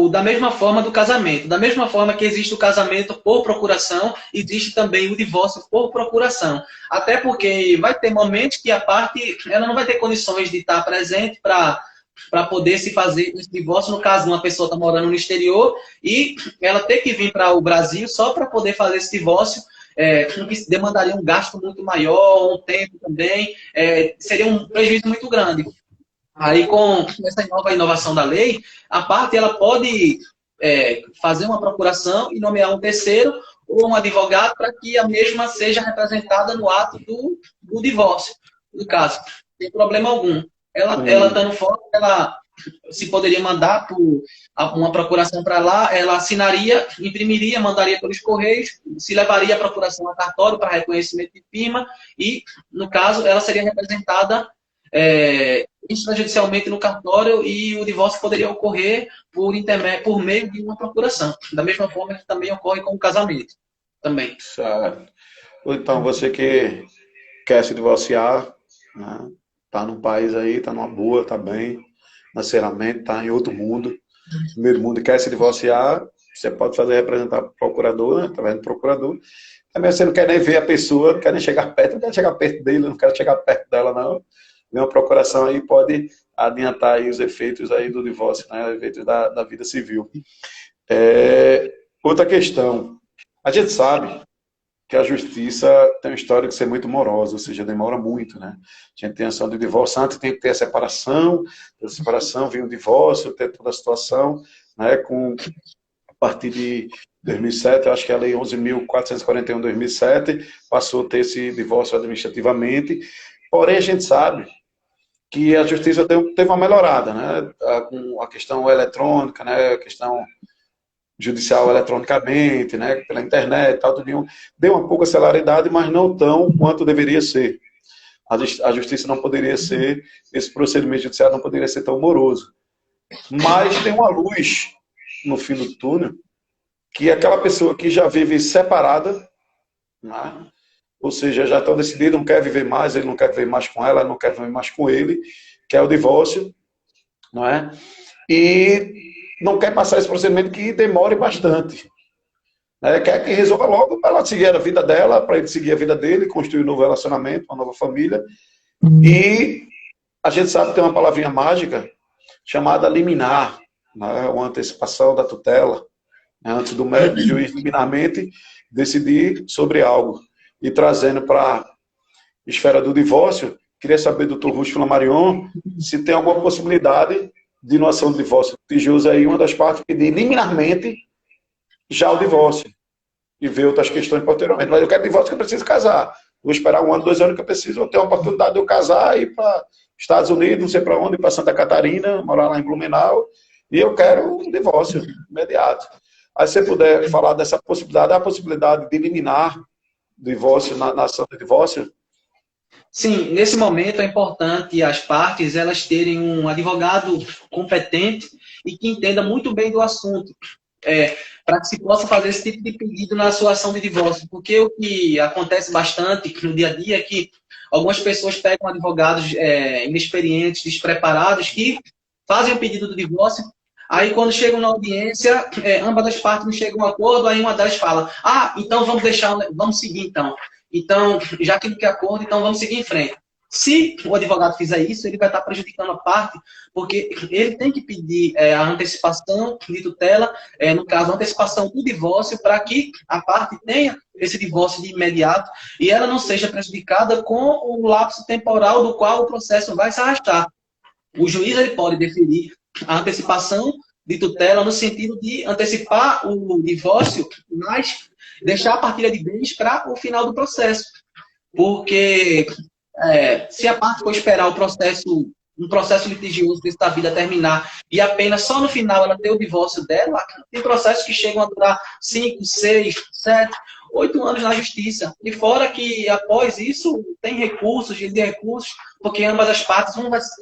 da mesma forma do casamento. Da mesma forma que existe o casamento por procuração, existe também o divórcio por procuração. Até porque vai ter momentos que a parte ela não vai ter condições de estar presente para poder se fazer esse divórcio. No caso, uma pessoa está morando no exterior e ela ter que vir para o Brasil só para poder fazer esse divórcio, que demandaria um gasto muito maior, um tempo também, seria um prejuízo muito grande. Aí, com essa nova inovação da lei, a parte ela pode fazer uma procuração e nomear um terceiro ou um advogado para que a mesma seja representada no ato do divórcio, no caso. Sem problema algum. Ela estando fora, ela se poderia mandar uma procuração para lá, ela assinaria, imprimiria, mandaria pelos correios, se levaria a procuração a cartório para reconhecimento de firma e, no caso, ela seria representada extrajudicialmente no cartório e o divórcio poderia ocorrer por meio de uma procuração. Da mesma forma que também ocorre com o casamento. Também. Certo. Então, você que quer se divorciar, né, tá num país aí, tá numa boa, tá bem, financeiramente, tá em outro mundo, primeiro mundo, e quer se divorciar, você pode fazer representar o procurador, né, através do procurador. Também você não quer nem ver a pessoa, não quer nem chegar perto, não quer chegar perto dele, não quer chegar perto dela, não. Uma procuração aí pode adiantar aí os efeitos aí do divórcio, né, os efeitos da vida civil. Outra questão, a gente sabe que a justiça tem uma história de ser muito morosa, ou seja, demora muito, né? A gente tem a ação de divórcio, antes tem que ter a separação, vem o divórcio, tem toda a situação, né, a partir de 2007, eu acho que a lei 11.441 de 2007 passou a ter esse divórcio administrativamente, porém a gente sabe que a justiça teve uma melhorada, né, com a questão eletrônica, né, a questão judicial eletronicamente, né, pela internet, tal, tudo, deu uma pouca celeridade, mas não tão quanto deveria ser. A justiça não poderia ser, esse procedimento judicial não poderia ser tão moroso. Mas tem uma luz no fim do túnel, que é aquela pessoa que já vive separada, né, ou seja, já está decidido, não quer viver mais, ele não quer viver mais com ela, não quer viver mais com ele, quer o divórcio, não é? E não quer passar esse procedimento que demore bastante. Quer que resolva logo para ela seguir a vida dela, para ele seguir a vida dele, construir um novo relacionamento, uma nova família. E a gente sabe que tem uma palavrinha mágica chamada liminar, né? Uma antecipação da tutela, né? Antes do médico e juiz liminarmente decidir sobre algo. E trazendo para a esfera do divórcio, queria saber, doutor Rusto Flamarion, se tem alguma possibilidade de noção de divórcio litigioso aí, uma das partes pedir liminarmente já o divórcio e ver outras questões posteriormente. Mas eu quero divórcio que eu preciso casar. Vou esperar 1 ano, 2 anos que eu preciso ter a oportunidade de eu casar e ir para Estados Unidos, não sei para onde, para Santa Catarina, morar lá em Blumenau e eu quero um divórcio imediato. Aí, se você puder falar dessa possibilidade, a possibilidade de eliminar divórcio na ação de divórcio? Sim, nesse momento é importante as partes elas terem um advogado competente e que entenda muito bem do assunto, para que se possa fazer esse tipo de pedido na sua ação de divórcio. Porque o que acontece bastante no dia a dia é que algumas pessoas pegam advogados inexperientes, despreparados, que fazem o pedido do divórcio. Aí, quando chegam na audiência, ambas as partes não chegam a um acordo, aí uma delas fala, então vamos seguir então. Então, já que não quer acordo, então vamos seguir em frente. Se o advogado fizer isso, ele vai estar prejudicando a parte, porque ele tem que pedir a antecipação de tutela, no caso, a antecipação do divórcio, para que a parte tenha esse divórcio de imediato e ela não seja prejudicada com o lapso temporal do qual o processo vai se arrastar. O juiz ele pode definir a antecipação de tutela no sentido de antecipar o divórcio, mas deixar a partilha de bens para o final do processo. Porque se a parte for esperar um processo litigioso dessa vida terminar e apenas só no final ela ter o divórcio dela, tem processos que chegam a durar 5, 6, 7, 8 anos na justiça. E fora que após isso tem recursos, de recursos, porque ambas as partes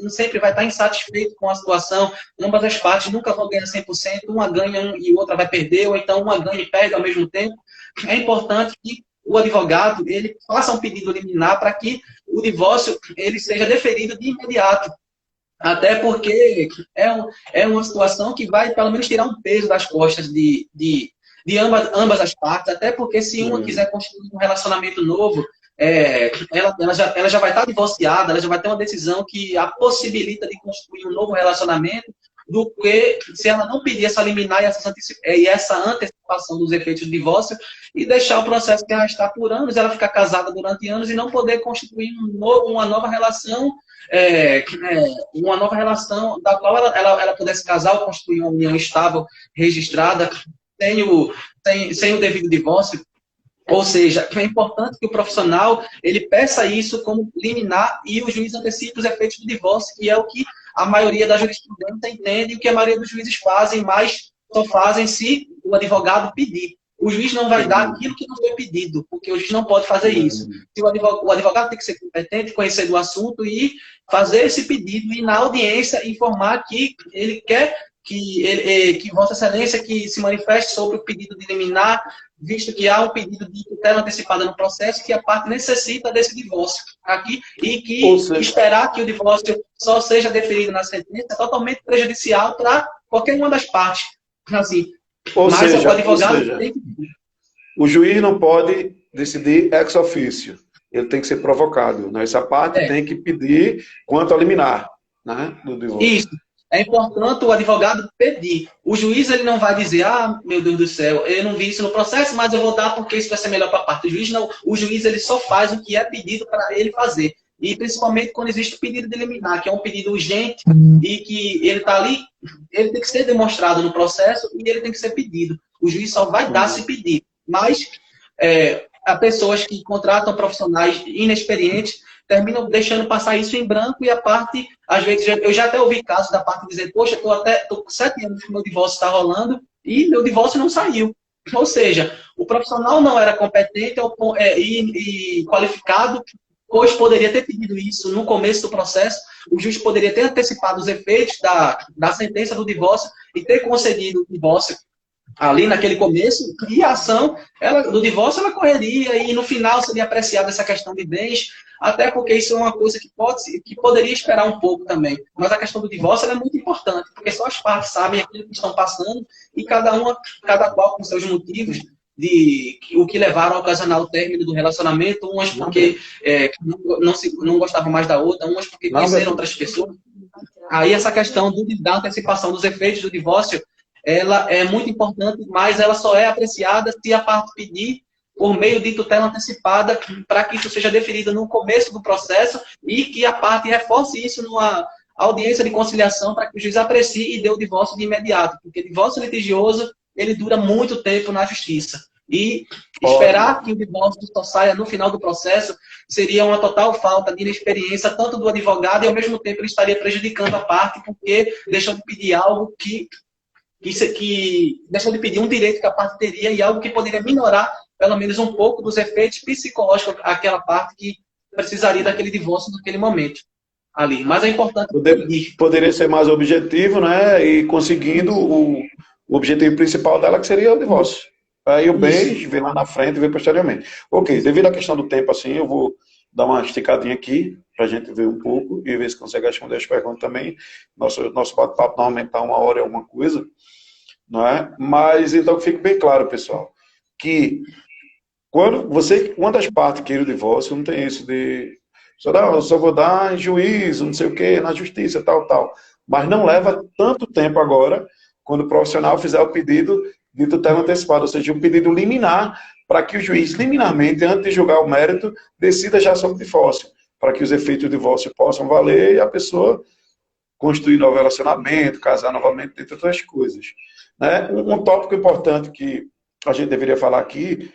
sempre vai estar insatisfeito com a situação, ambas as partes nunca vão ganhar 100%, uma ganha e outra vai perder, ou então uma ganha e perde ao mesmo tempo. É importante que o advogado ele faça um pedido liminar para que o divórcio ele seja deferido de imediato. Até porque é uma situação que vai, pelo menos, tirar um peso das costas de ambas as partes. Até porque, se uma quiser construir um relacionamento novo, ela já vai estar divorciada, ela já vai ter uma decisão que a possibilita de construir um novo relacionamento, do que se ela não pedir essa liminar e essa antecipação dos efeitos do divórcio e deixar o processo se arrastar por anos, ela ficar casada durante anos e não poder constituir uma nova relação, da qual ela pudesse casar ou construir uma união estável, registrada, sem o devido divórcio. Ou seja, é importante que o profissional ele peça isso como liminar e o juiz antecipe os efeitos do divórcio, que é o que a maioria da jurisprudência entende e o que a maioria dos juízes fazem, mas só fazem se o advogado pedir. O juiz não vai dar aquilo que não foi pedido, porque o juiz não pode fazer isso. O advogado tem que ser competente, conhecer do assunto e fazer esse pedido e na audiência informar que ele quer que Vossa Excelência que se manifeste sobre o pedido de liminar, visto que há um pedido de tutela antecipada no processo que a parte necessita desse divórcio aqui e que esperar que o divórcio só seja deferido na sentença é totalmente prejudicial para qualquer uma das partes. Assim, o advogado tem que... O juiz não pode decidir ex officio, ele tem que ser provocado. Né? Essa parte tem que pedir quanto a liminar, né, do divórcio. Isso. É importante o advogado pedir. O juiz ele não vai dizer, meu Deus do céu, eu não vi isso no processo, mas eu vou dar porque isso vai ser melhor para a parte. O juiz não. O juiz ele só faz o que é pedido para ele fazer. E principalmente quando existe o pedido de liminar, que é um pedido urgente e que ele está ali, ele tem que ser demonstrado no processo e ele tem que ser pedido. O juiz só vai dar se pedir. Mas há pessoas que contratam profissionais inexperientes, terminam deixando passar isso em branco e a parte, às vezes, eu já até ouvi casos da parte dizer, poxa, tô com 7 anos que meu divórcio está rolando e meu divórcio não saiu. Ou seja, o profissional não era competente e qualificado, pois poderia ter pedido isso no começo do processo, o juiz poderia ter antecipado os efeitos da sentença do divórcio e ter concedido o divórcio ali naquele começo, e a ação do divórcio ela correria e no final seria apreciada essa questão de bens, até porque isso é uma coisa que poderia esperar um pouco também. Mas a questão do divórcio ela é muito importante, porque só as partes sabem aquilo que estão passando e cada qual com seus motivos de o que levaram a ocasionar o término do relacionamento, umas porque não gostavam mais da outra, umas porque conheceram outras pessoas. Aí essa questão da antecipação dos efeitos do divórcio ela é muito importante, mas ela só é apreciada se a parte pedir por meio de tutela antecipada para que isso seja definido no começo do processo e que a parte reforce isso numa audiência de conciliação para que o juiz aprecie e dê o divórcio de imediato, porque divórcio litigioso ele dura muito tempo na justiça. E esperar que o divórcio só saia no final do processo seria uma total falta de experiência, tanto do advogado, e ao mesmo tempo ele estaria prejudicando a parte, porque deixou de pedir algo que deixou de pedir um direito que a parte teria e algo que poderia minorar, pelo menos um pouco, dos efeitos psicológicos àquela parte que precisaria daquele divórcio naquele momento ali. Mas é importante poderia ser mais objetivo, né? E conseguindo o objetivo principal dela, que seria o divórcio. Aí o bem vem lá na frente e vem posteriormente. Ok, devido à questão do tempo, assim, eu vou dar uma esticadinha aqui, para a gente ver um pouco e ver se consegue responder as perguntas também. Nosso bate-papo normalmente está 1 hora e alguma coisa, não é? Mas então fique bem claro, pessoal, que quando as partes querem o divórcio, não tem isso de só vou dar em juízo, não sei o quê, na justiça, tal. Mas não leva tanto tempo agora, quando o profissional fizer o pedido de tutela antecipada, ou seja, um pedido liminar, para que o juiz, liminarmente, antes de julgar o mérito, decida já sobre o divórcio, para que os efeitos do divórcio possam valer e a pessoa construir novo relacionamento, casar novamente, entre outras coisas. Né? Um tópico importante que a gente deveria falar aqui,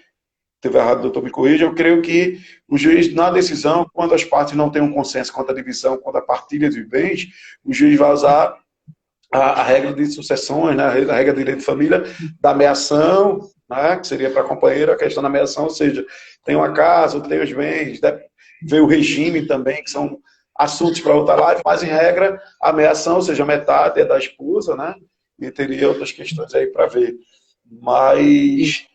teve errado, doutor, me corrija, eu creio que o juiz, na decisão, quando as partes não têm um consenso quanto à divisão, quanto à partilha de bens, o juiz vai usar a regra de sucessões, né, a regra de direito de família, da meação, né, que seria para a companheira a questão da meação, ou seja, tem uma casa, tem os bens, vê o regime também, que são assuntos para outra live, mas em regra, a meação, ou seja, metade é da esposa, né, e teria outras questões aí para ver. Mas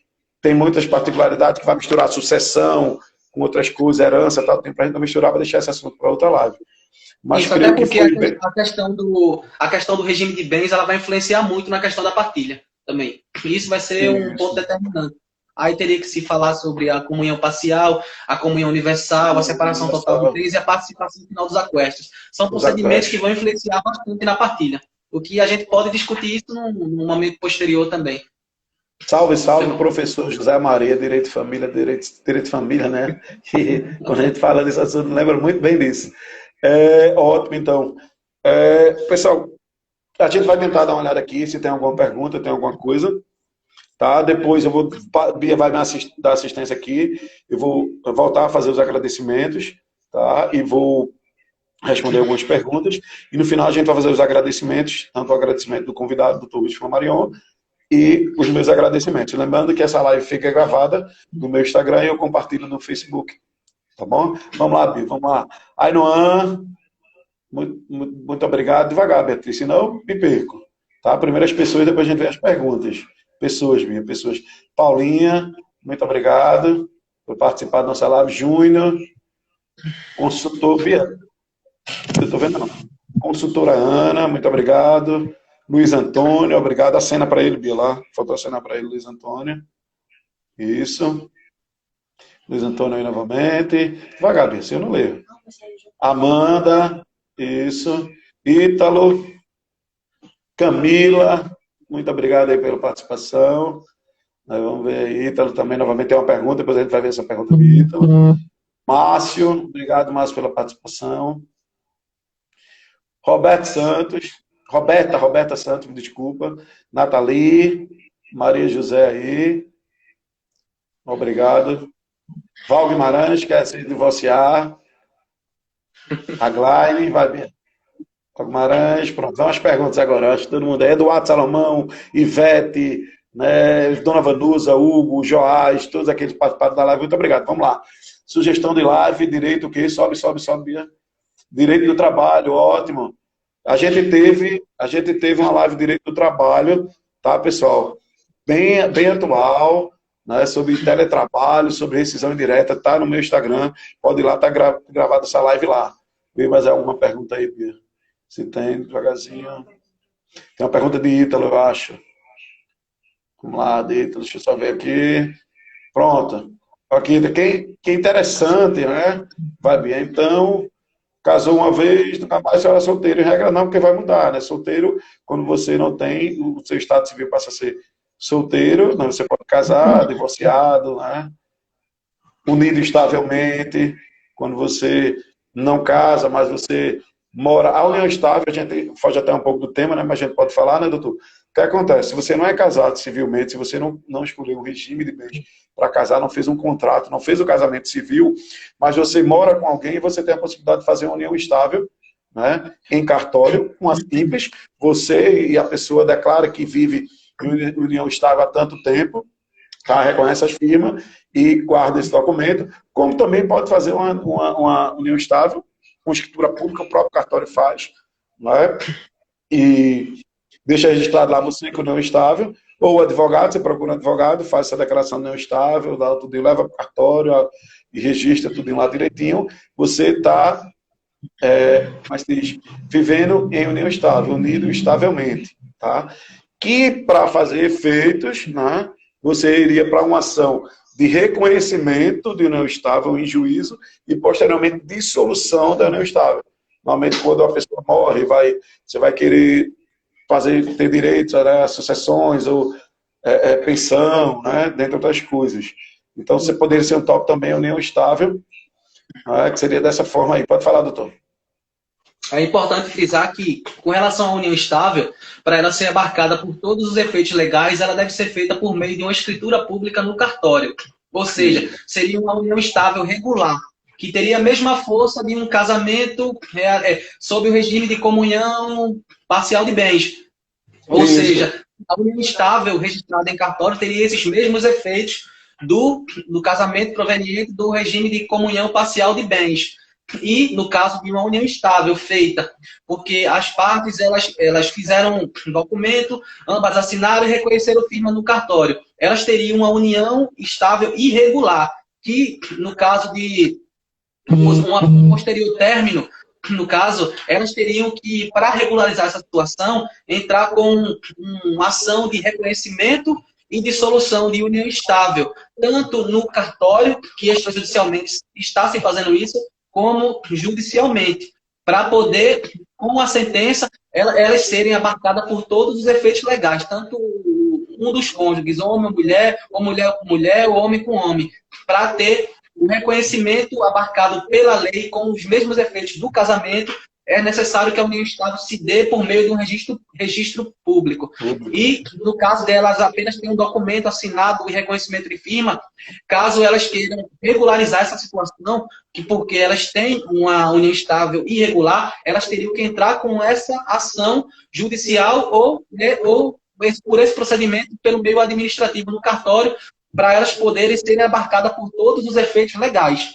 tem muitas particularidades que vai misturar sucessão com outras coisas, herança, tal, tem para a gente não misturar, vai deixar esse assunto para outra live. Mas isso, até porque a questão do regime de bens ela vai influenciar muito na questão da partilha também. Isso vai ser um ponto determinante. Aí teria que se falar sobre a comunhão parcial, a comunhão universal, a separação total de bens e a participação final dos aquestos. São procedimentos que vão influenciar bastante na partilha. O que a gente pode discutir isso num momento posterior também. Salve, professor José Maria, Direito de Família, Direito de Família, né? E quando a gente fala desse assunto, lembra muito bem disso. Ótimo, então. Pessoal, a gente vai tentar dar uma olhada aqui, se tem alguma pergunta, tem alguma coisa, tá? Depois Bia vai me dar assistência aqui, eu vou voltar a fazer os agradecimentos, tá? E vou responder algumas perguntas, e no final a gente vai fazer os agradecimentos, tanto o agradecimento do convidado, do Dr. Luiz Flamarion, e os meus agradecimentos. Lembrando que essa live fica gravada no meu Instagram e eu compartilho no Facebook. Tá bom? Vamos lá, Bia, vamos lá. Ainoan, muito obrigado. Devagar, Beatriz, senão eu me perco. Tá? Primeiro as pessoas, depois a gente vê as perguntas. Pessoas, Bia, pessoas. Paulinha, muito obrigado por participar da nossa live. Júnior, consultor, Bia, eu estou vendo não. Consultora Ana, muito obrigado. Luiz Antônio, obrigado. Acena para ele, Bia, lá. Faltou acenar para ele, Luiz Antônio. Isso. Luiz Antônio aí novamente. Devagar, Bia, se eu não leio. Amanda, isso. Ítalo. Camila, muito obrigado aí pela participação. Nós vamos ver aí. Ítalo também novamente tem uma pergunta, depois a gente vai ver essa pergunta do Ítalo. Márcio, obrigado, Márcio, pela participação. Roberto Santos. Roberta Santos, me desculpa. Nathalie, Maria José aí. Obrigado. Val Guimarães, quer se divorciar. A Glaine, vai bem. Val Guimarães, pronto. Vamos às perguntas agora. Acho que todo mundo é. Eduardo Salomão, Ivete, né, Dona Vanusa, Hugo, Joás, todos aqueles participaram da live. Muito obrigado. Vamos lá. Sugestão de live, direito o quê? Sobe. Direito do trabalho, ótimo. A gente teve uma live de direito do trabalho, tá, pessoal? Bem atual, né, sobre teletrabalho, sobre rescisão indireta, tá no meu Instagram. Pode ir lá, tá gravada essa live lá. Vê mais alguma pergunta aí, Bia? Se tem, devagarzinho. Tem uma pergunta de Ítalo, eu acho. Vamos lá, de Ítalo, deixa eu só ver aqui. Pronto. Aqui, que interessante, né? Vai bem. Então, casou uma vez, nunca mais você era solteiro. Em regra não, porque vai mudar, né? Solteiro, quando você não tem, o seu estado civil passa a ser solteiro, né? Você pode casar, divorciado, né? Unido estavelmente, quando você não casa, mas você mora... A união estável, a gente foge até um pouco do tema, né? Mas a gente pode falar, né, doutor? O que acontece? Se você não é casado civilmente, se você não escolheu um regime de bens para casar, não fez um contrato, não fez o casamento civil, mas você mora com alguém e você tem a possibilidade de fazer uma união estável, né, em cartório, uma simples, você e a pessoa declara que vive em união estável há tanto tempo, tá, reconhece as firmas e guarda esse documento, como também pode fazer uma união estável, com escritura pública, o próprio cartório faz, né, e deixa registrado lá você que é união estável, ou o advogado, você procura um advogado, faz essa declaração de união estável, dá tudo, leva para o cartório e registra tudo lá direitinho, você está mas diz, vivendo em união estável, unido estavelmente, tá? Que para fazer efeitos, né, você iria para uma ação de reconhecimento de união estável em juízo e posteriormente dissolução da união estável. Normalmente quando a pessoa morre, você vai querer ter direitos a sucessões ou pensão, né, dentre outras coisas. Então você poderia ser um tópico também união estável, né, que seria dessa forma aí. Pode falar, doutor. É importante frisar que, com relação à união estável, para ela ser abarcada por todos os efeitos legais, ela deve ser feita por meio de uma escritura pública no cartório. Ou seja, seria uma união estável regular, que teria a mesma força de um casamento sob o regime de comunhão parcial de bens. Ou seja, a união estável registrada em cartório teria esses mesmos efeitos do casamento proveniente do regime de comunhão parcial de bens. E, no caso de uma união estável feita, porque as partes elas fizeram um documento, ambas assinaram e reconheceram firma no cartório. Elas teriam uma união estável irregular, que, no caso de um posterior término, no caso, elas teriam que, para regularizar essa situação, entrar com uma ação de reconhecimento e dissolução de união estável, tanto no cartório, que extrajudicialmente está se fazendo isso, como judicialmente, para poder, com a sentença, elas serem abarcadas por todos os efeitos legais, tanto um dos cônjuges, homem ou mulher com mulher, ou homem com homem, para ter o reconhecimento abarcado pela lei com os mesmos efeitos do casamento. É necessário que a união estável se dê por meio de um registro público. E, no caso delas, apenas tem um documento assinado e reconhecimento de firma, caso elas queiram regularizar essa situação, que porque elas têm uma união estável irregular, elas teriam que entrar com essa ação judicial ou por esse procedimento pelo meio administrativo no cartório, para elas poderem serem abarcadas por todos os efeitos legais.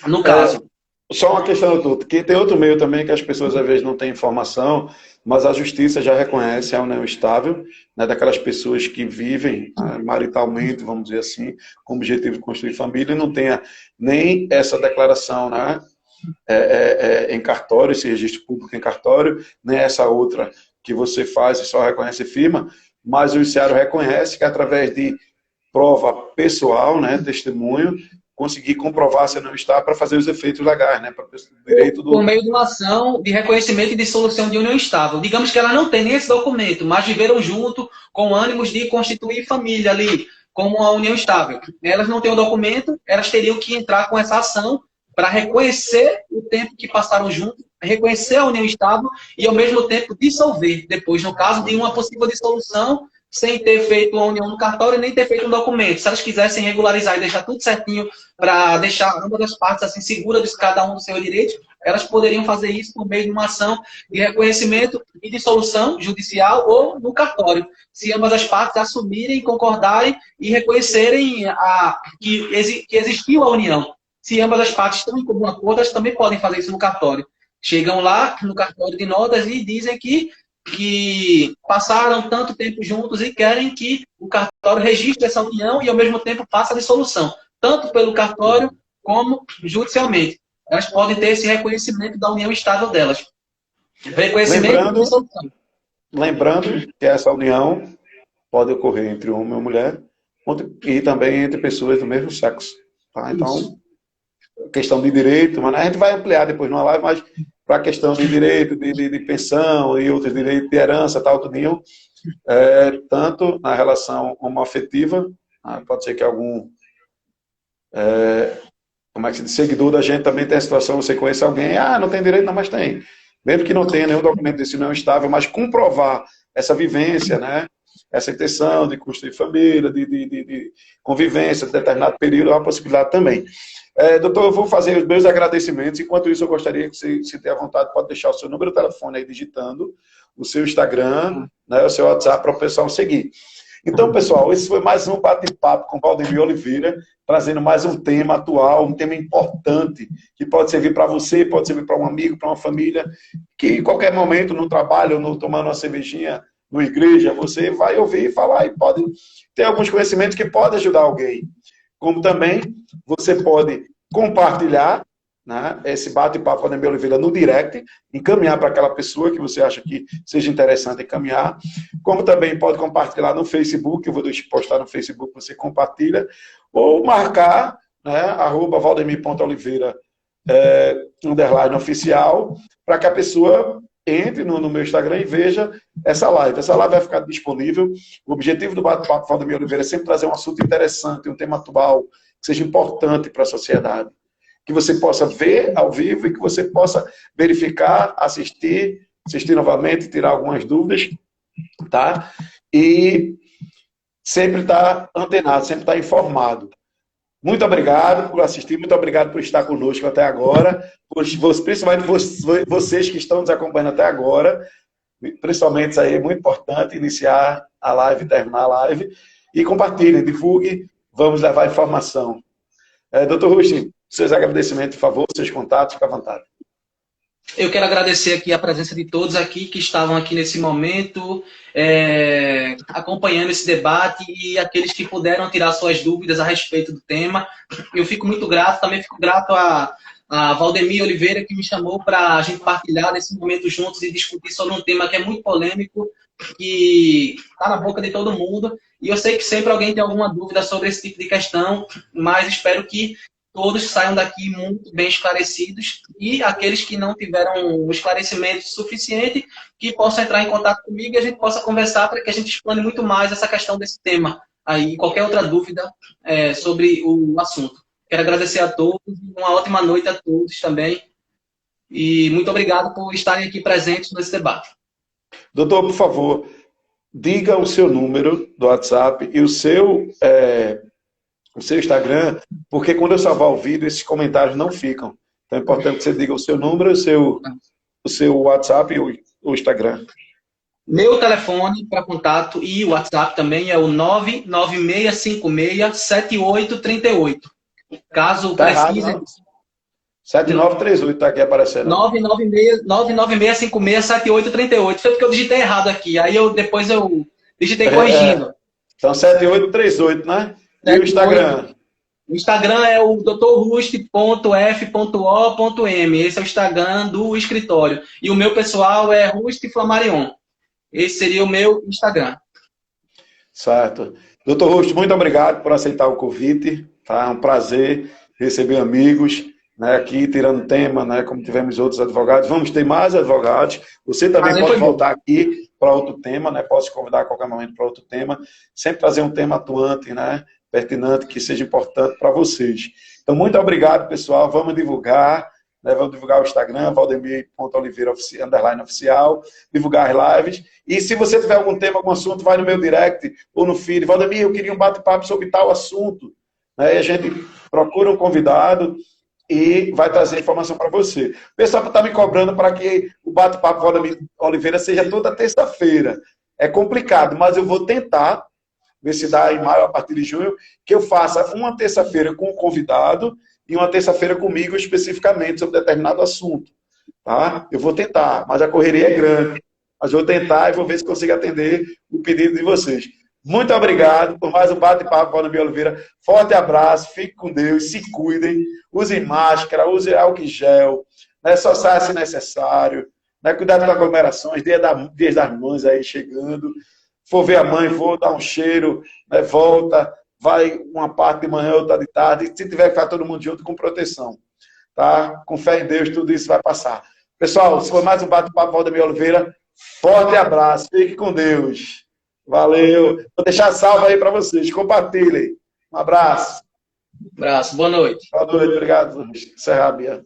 No caso... Só uma questão, doutor, que tem outro meio também que as pessoas às vezes não têm informação, mas a justiça já reconhece a união estável, né, daquelas pessoas que vivem maritalmente, vamos dizer assim, com o objetivo de construir família, e não tenha nem essa declaração, né, em cartório, esse registro público em cartório, nem essa outra que você faz e só reconhece firma, mas o judiciário reconhece que através de prova pessoal, né, testemunho, conseguir comprovar se não está para fazer os efeitos legais, né? Para o direito do... Por meio de uma ação de reconhecimento e dissolução de união estável. Digamos que ela não tem nem esse documento, mas viveram junto com ânimos de constituir família ali, como uma união estável. Elas não têm o documento, elas teriam que entrar com essa ação para reconhecer o tempo que passaram juntos, reconhecer a união estável e, ao mesmo tempo, dissolver depois, no caso de uma possível dissolução, sem ter feito uma união no cartório e nem ter feito um documento. Se elas quisessem regularizar e deixar tudo certinho para deixar ambas as partes assim seguras de cada um do seu direito, elas poderiam fazer isso por meio de uma ação de reconhecimento e dissolução judicial ou no cartório. Se ambas as partes assumirem, concordarem e reconhecerem que existiu a união. Se ambas as partes estão em comum acordo, elas também podem fazer isso no cartório. Chegam lá no cartório de notas e dizem que passaram tanto tempo juntos e querem que o cartório registre essa união e, ao mesmo tempo, faça a dissolução, tanto pelo cartório como judicialmente. Elas podem ter esse reconhecimento da união estável delas. Reconhecimento e dissolução. Lembrando que essa união pode ocorrer entre homem ou mulher e também entre pessoas do mesmo sexo. Tá? Então, questão de direito, mas a gente vai ampliar depois numa live, mas para a questão de direito, de pensão e outros direitos de herança, tal, tudinho, tanto na relação homoafetiva, pode ser que algum como é que se diz, seguidor da gente também tem a situação, você conhece alguém, não tem direito, não, mas tem. Mesmo que não tenha nenhum documento desse não estável, mas comprovar essa vivência, né? Essa intenção de construir família, de convivência de determinado período, é uma possibilidade também. Doutor, eu vou fazer os meus agradecimentos. Enquanto isso, eu gostaria que você, se tenha vontade, pode deixar o seu número de telefone aí digitando, o seu Instagram, né, o seu WhatsApp para o pessoal seguir. Então, pessoal, esse foi mais um bate-papo com Valdemir Oliveira, trazendo mais um tema atual, um tema importante, que pode servir para você, pode servir para um amigo, para uma família, que em qualquer momento, no trabalho, no tomando uma cervejinha, na igreja, você vai ouvir e falar e pode ter alguns conhecimentos que podem ajudar alguém. Como também você pode compartilhar, né, esse bate-papo com a Valdemir Oliveira no direct, encaminhar para aquela pessoa que você acha que seja interessante encaminhar, como também pode compartilhar no Facebook, eu vou postar no Facebook, você compartilha, ou marcar, né, @valdemir.oliveira, _ oficial, para que a pessoa entre no meu Instagram e veja essa live. Essa live vai ficar disponível. O objetivo do bate-papo com Valdemir Oliveira é sempre trazer um assunto interessante, um tema atual, que seja importante para a sociedade. Que você possa ver ao vivo e que você possa verificar, assistir novamente, tirar algumas dúvidas, tá? E sempre estar antenado, sempre estar informado. Muito obrigado por assistir, muito obrigado por estar conosco até agora, principalmente vocês que estão nos acompanhando até agora, principalmente isso aí é muito importante, iniciar a live, terminar a live, e compartilhem, divulguem, vamos levar informação. Doutor Rusti, seus agradecimentos, por favor, seus contatos, fique à vontade. Eu quero agradecer aqui a presença de todos aqui que estavam aqui nesse momento, acompanhando esse debate e aqueles que puderam tirar suas dúvidas a respeito do tema. Eu fico muito grato, também fico grato a Valdemir Oliveira, que me chamou para a gente partilhar nesse momento juntos e discutir sobre um tema que é muito polêmico, que está na boca de todo mundo. E eu sei que sempre alguém tem alguma dúvida sobre esse tipo de questão, mas espero que todos saiam daqui muito bem esclarecidos e aqueles que não tiveram o esclarecimento suficiente, que possam entrar em contato comigo e a gente possa conversar para que a gente explane muito mais essa questão desse tema. Aí, qualquer outra dúvida sobre o assunto. Quero agradecer a todos, uma ótima noite a todos também e muito obrigado por estarem aqui presentes nesse debate. Doutor, por favor, diga o seu número do WhatsApp e o seu Instagram, porque quando eu salvar o vídeo, esses comentários não ficam. Então é importante que você diga o seu número, o seu WhatsApp e o Instagram. Meu telefone para contato e o WhatsApp também é o 996567838. Caso precise... 7938 está aqui aparecendo. 996567838. Foi porque eu digitei errado aqui. Aí depois eu digitei corrigindo. Então 7838, né? E o Instagram? O Instagram é o drrust.f.o.m. Esse é o Instagram do escritório. E o meu pessoal é Rust Flamarion. Esse seria o meu Instagram. Certo. Doutor Rust, muito obrigado por aceitar o convite. Tá? É um prazer receber amigos, né, aqui tirando tema, né, como tivemos outros advogados. Vamos ter mais advogados. Você também pode voltar aqui para outro tema, né? Posso te convidar a qualquer momento para outro tema. Sempre trazer um tema atuante, né? Pertinente, que seja importante para vocês. Então, muito obrigado, pessoal. Vamos divulgar, né? Vamos divulgar o Instagram, valdemir.oliveira _oficial, divulgar as lives. E se você tiver algum tema, algum assunto, vai no meu direct ou no feed. Valdemir, eu queria um bate-papo sobre tal assunto. Né? E a gente procura um convidado e vai trazer informação para você. O pessoal está me cobrando para que o bate-papo Valdemir Oliveira seja toda terça-feira. É complicado, mas eu vou tentar, ver se dá em maio, a partir de junho, que eu faça uma terça-feira com o convidado e uma terça-feira comigo especificamente sobre determinado assunto. Tá? Eu vou tentar, mas a correria é grande. Mas eu vou tentar e vou ver se consigo atender o pedido de vocês. Muito obrigado por mais um bate-papo com Valdemir Oliveira. Forte abraço, fique com Deus, se cuidem, usem máscara, usem álcool em gel, né? Só saia se necessário, né? Cuidado com aglomerações, dias das mães aí chegando. For ver a mãe, vou dar um cheiro, né? Volta, vai uma parte de manhã, outra de tarde, e se tiver que ficar todo mundo junto, com proteção. Tá? Com fé em Deus, tudo isso vai passar. Pessoal, se for mais um bate-papo Valdemir Oliveira, forte abraço, fique com Deus. Valeu. Vou deixar salvo aí para vocês. Compartilhem. Um abraço. Um abraço. Boa noite. Boa noite. Obrigado. Serra Bia.